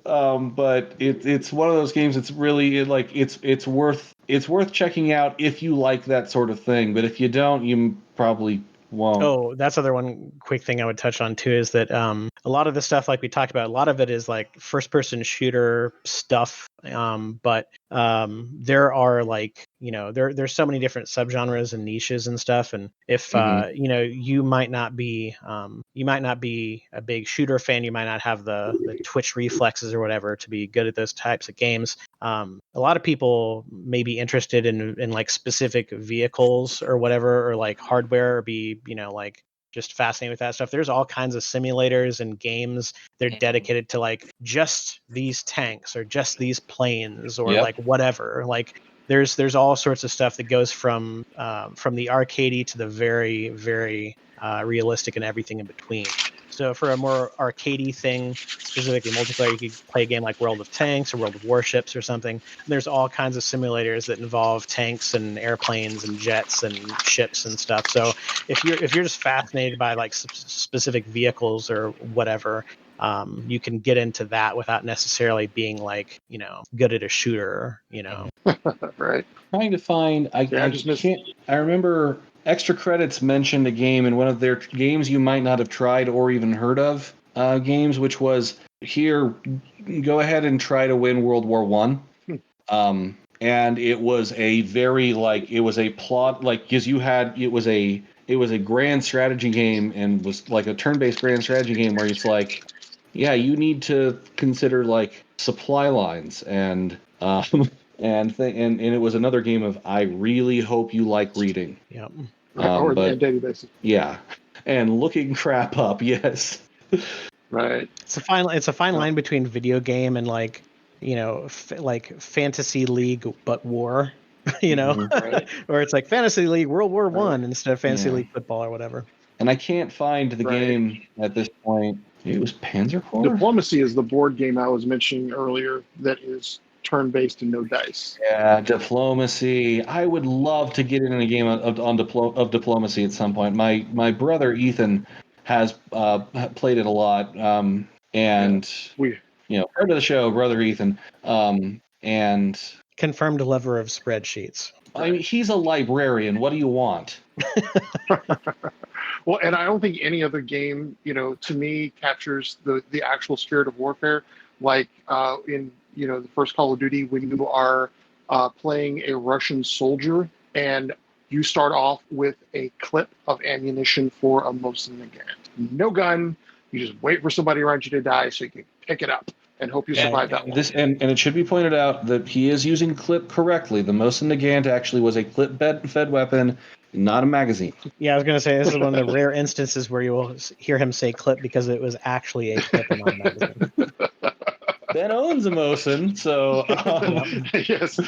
But it's one of those games. It's really it's worth checking out if you like that sort of thing. But if you don't, you probably won't. Oh, that's other one quick thing I would touch on too is that a lot of the stuff like we talked about, a lot of it is like first-person shooter stuff. But there are like there's so many different subgenres and niches and stuff. And if you might not be a big shooter fan, you might not have the twitch reflexes or whatever to be good at those types of games. A lot of people may be interested in like specific vehicles or whatever, or like hardware, or be like just fascinated with that stuff. There's all kinds of simulators and games they're dedicated to like just these tanks or just these planes or like whatever. Like there's all sorts of stuff that goes from the arcadey to the very, very realistic and everything in between. So for a more arcadey thing, specifically multiplayer, you could play a game like World of Tanks or World of Warships or something. And there's all kinds of simulators that involve tanks and airplanes and jets and ships and stuff. So if you're just fascinated by like specific vehicles or whatever, you can get into that without necessarily being like good at a shooter. Right. Trying to find. I remember Extra Credits mentioned a game in one of their games you might not have tried or even heard of games, which was here. Go ahead and try to win World War One. And it was a very it was a plot because it was a grand strategy game and was like a turn-based grand strategy game where it's like, yeah, you need to consider like supply lines and and it was another game of I really hope you like reading. Yep. Or on a daily basis. Yeah, and looking crap up. Yes. Right. It's a fine line between video game and like like Fantasy League but war. Right. Or it's like Fantasy League World War One instead of Fantasy League football or whatever. And I can't find the game at this point. It was Panzer Corps? Diplomacy is the board game I was mentioning earlier that is turn-based and no dice. Yeah, Diplomacy. I would love to get in a game of Diplomacy at some point. My brother Ethan has played it a lot, and friend of the show, brother Ethan, and confirmed lover of spreadsheets. I mean, he's a librarian. What do you want? Well, and I don't think any other game, to me, captures the actual spirit of warfare. Like in the first Call of Duty, when you are playing a Russian soldier and you start off with a clip of ammunition for a Mosin Nagant. No gun. You just wait for somebody around you to die so you can pick it up and hope you survive that one. And it should be pointed out that he is using clip correctly. The Mosin Nagant actually was a clip-fed weapon, not a magazine. Yeah, I was going to say this is one of the rare instances where you will hear him say clip because it was actually a clip and not a magazine. Ben owns a Mosin, so yes,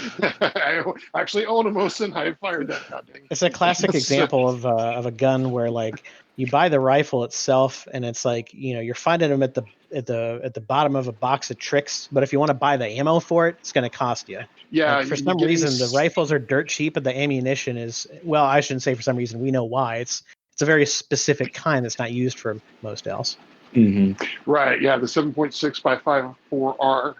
I actually own a Mosin. I fired that goddamn. It's a classic example of a gun where like you buy the rifle itself and it's like you're finding them at the bottom of a box of tricks, but if you want to buy the ammo for it, it's going to cost you. Yeah, like for some reason the rifles are dirt cheap and the ammunition is, well, I shouldn't say for some reason, we know why. It's a very specific kind that's not used for most else. Mm-hmm. Right, yeah, the 7.6 by 5.4R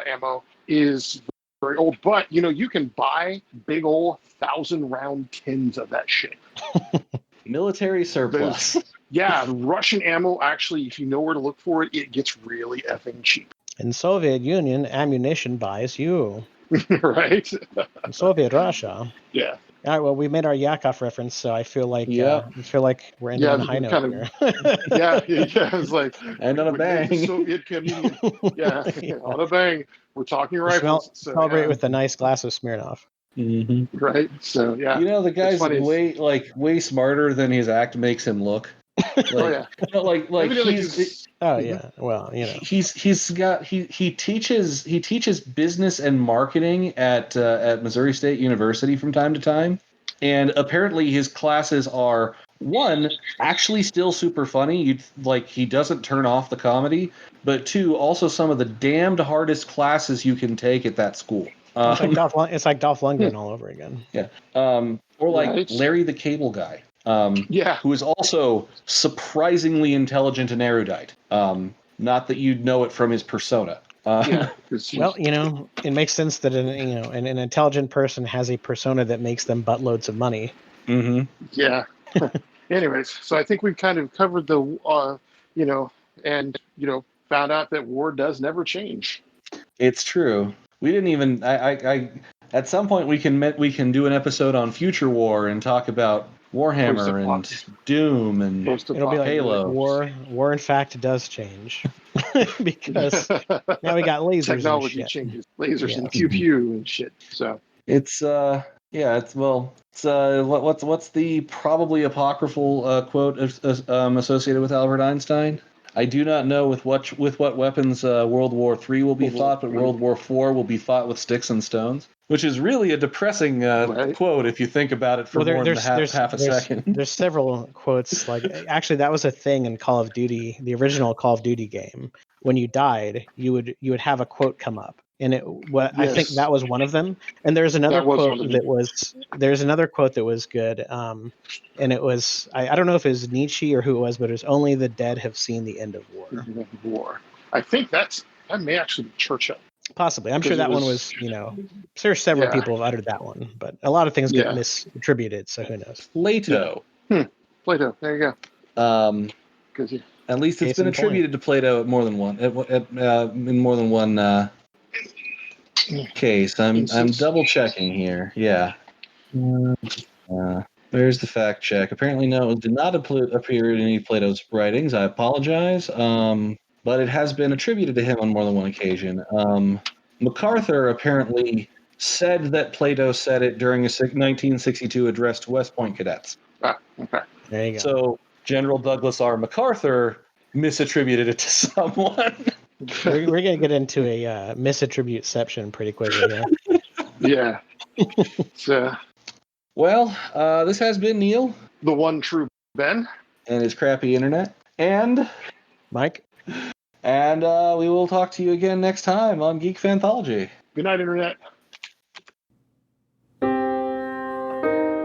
ammo is very old, but you can buy big old 1,000-round tins of that shit. Military surplus. Yeah, Russian ammo, actually, if you know where to look for it, it gets really effing cheap. In Soviet Union, ammunition buys you. Right? In Soviet Russia. Yeah. All right, well, we made our Yakov reference, so I feel like we're ending on a high note here. Yeah, it's like and on a bang. The Soviet Union. Yeah, on a bang. We're talking rifles. Celebrate with a nice glass of Smirnoff. Mm-hmm. Right. So yeah. The guy's way smarter than his act makes him look. He's. Oh yeah. Well, he teaches business and marketing at Missouri State University from time to time, and apparently his classes are one, actually still super funny. He doesn't turn off the comedy, but two, also some of the damned hardest classes you can take at that school. It's like Dolph Lundgren all over again. Yeah. Or like Larry the Cable Guy. Yeah. who is also surprisingly intelligent and erudite. Not that you'd know it from his persona. Yeah. 'Cause Well, it makes sense that an intelligent person has a persona that makes them buttloads of money. Mm-hmm. Yeah. Anyways, so I think we've kind of covered the, and found out that war does never change. It's true. We didn't even. I at some point we can do an episode on Future War and talk about Warhammer and Doom and It'll be like Halo. War in fact does change because now we got lasers. Technology and shit. changes, lasers and Yes. pew pew and shit. So It's what's the probably apocryphal quote associated with Albert Einstein? I do not know with what weapons World War III will be fought, but World War IV will be fought with sticks and stones. Which is really a depressing quote if you think about it for more than half a second. There's several quotes. Like, actually, that was a thing in Call of Duty, the original Call of Duty game. When you died, you would have a quote come up, and I think that was one of them. And there's another quote there's another quote that was good. And it was I don't know if it was Nietzsche or who it was, but it was only the dead have seen the end of war. I think that may actually be Churchill. Possibly. I'm sure that one was, there's several people have uttered that one, but a lot of things get misattributed, so who knows? Plato. Plato, there you go. At least it's been attributed to Plato at more than one, in more than one case. I'm double checking here. Yeah. There's the fact check. Apparently, no, it did not appear in any of Plato's writings. I apologize. But it has been attributed to him on more than one occasion. MacArthur apparently said that Plato said it during a 1962 address to West Point cadets. Okay. There you go. So General Douglas R. MacArthur misattributed it to someone. We're going to get into a misattributeception pretty quickly. Yeah. Well, this has been Neil. The one true Ben. And his crappy internet. And Mike. And we will talk to you again next time on Geek Fanthology. Good night, Internet.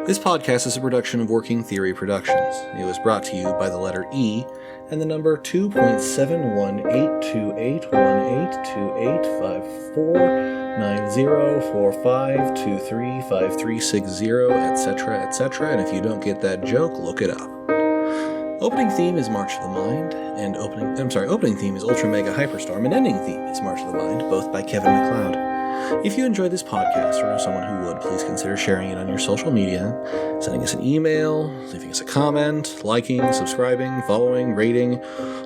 This podcast is a production of Working Theory Productions. It was brought to you by the letter E and the number 2.7182881825459045235360, etc., etc. And if you don't get that joke, look it up. Opening theme is March of the Mind, and opening theme is Ultra Mega Hyperstorm, and ending theme is March of the Mind, both by Kevin MacLeod. If you enjoyed this podcast or know someone who would, please consider sharing it on your social media, sending us an email, leaving us a comment, liking, subscribing, following, rating,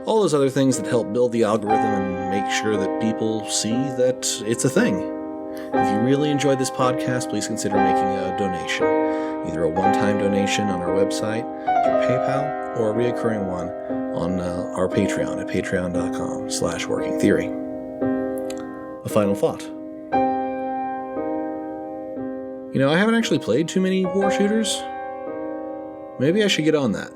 all those other things that help build the algorithm and make sure that people see that it's a thing. If you really enjoyed this podcast, please consider making a donation, either a one-time donation on our website, through PayPal, or a reoccurring one on our Patreon at patreon.com/workingtheory. A final thought. I haven't actually played too many war shooters. Maybe I should get on that.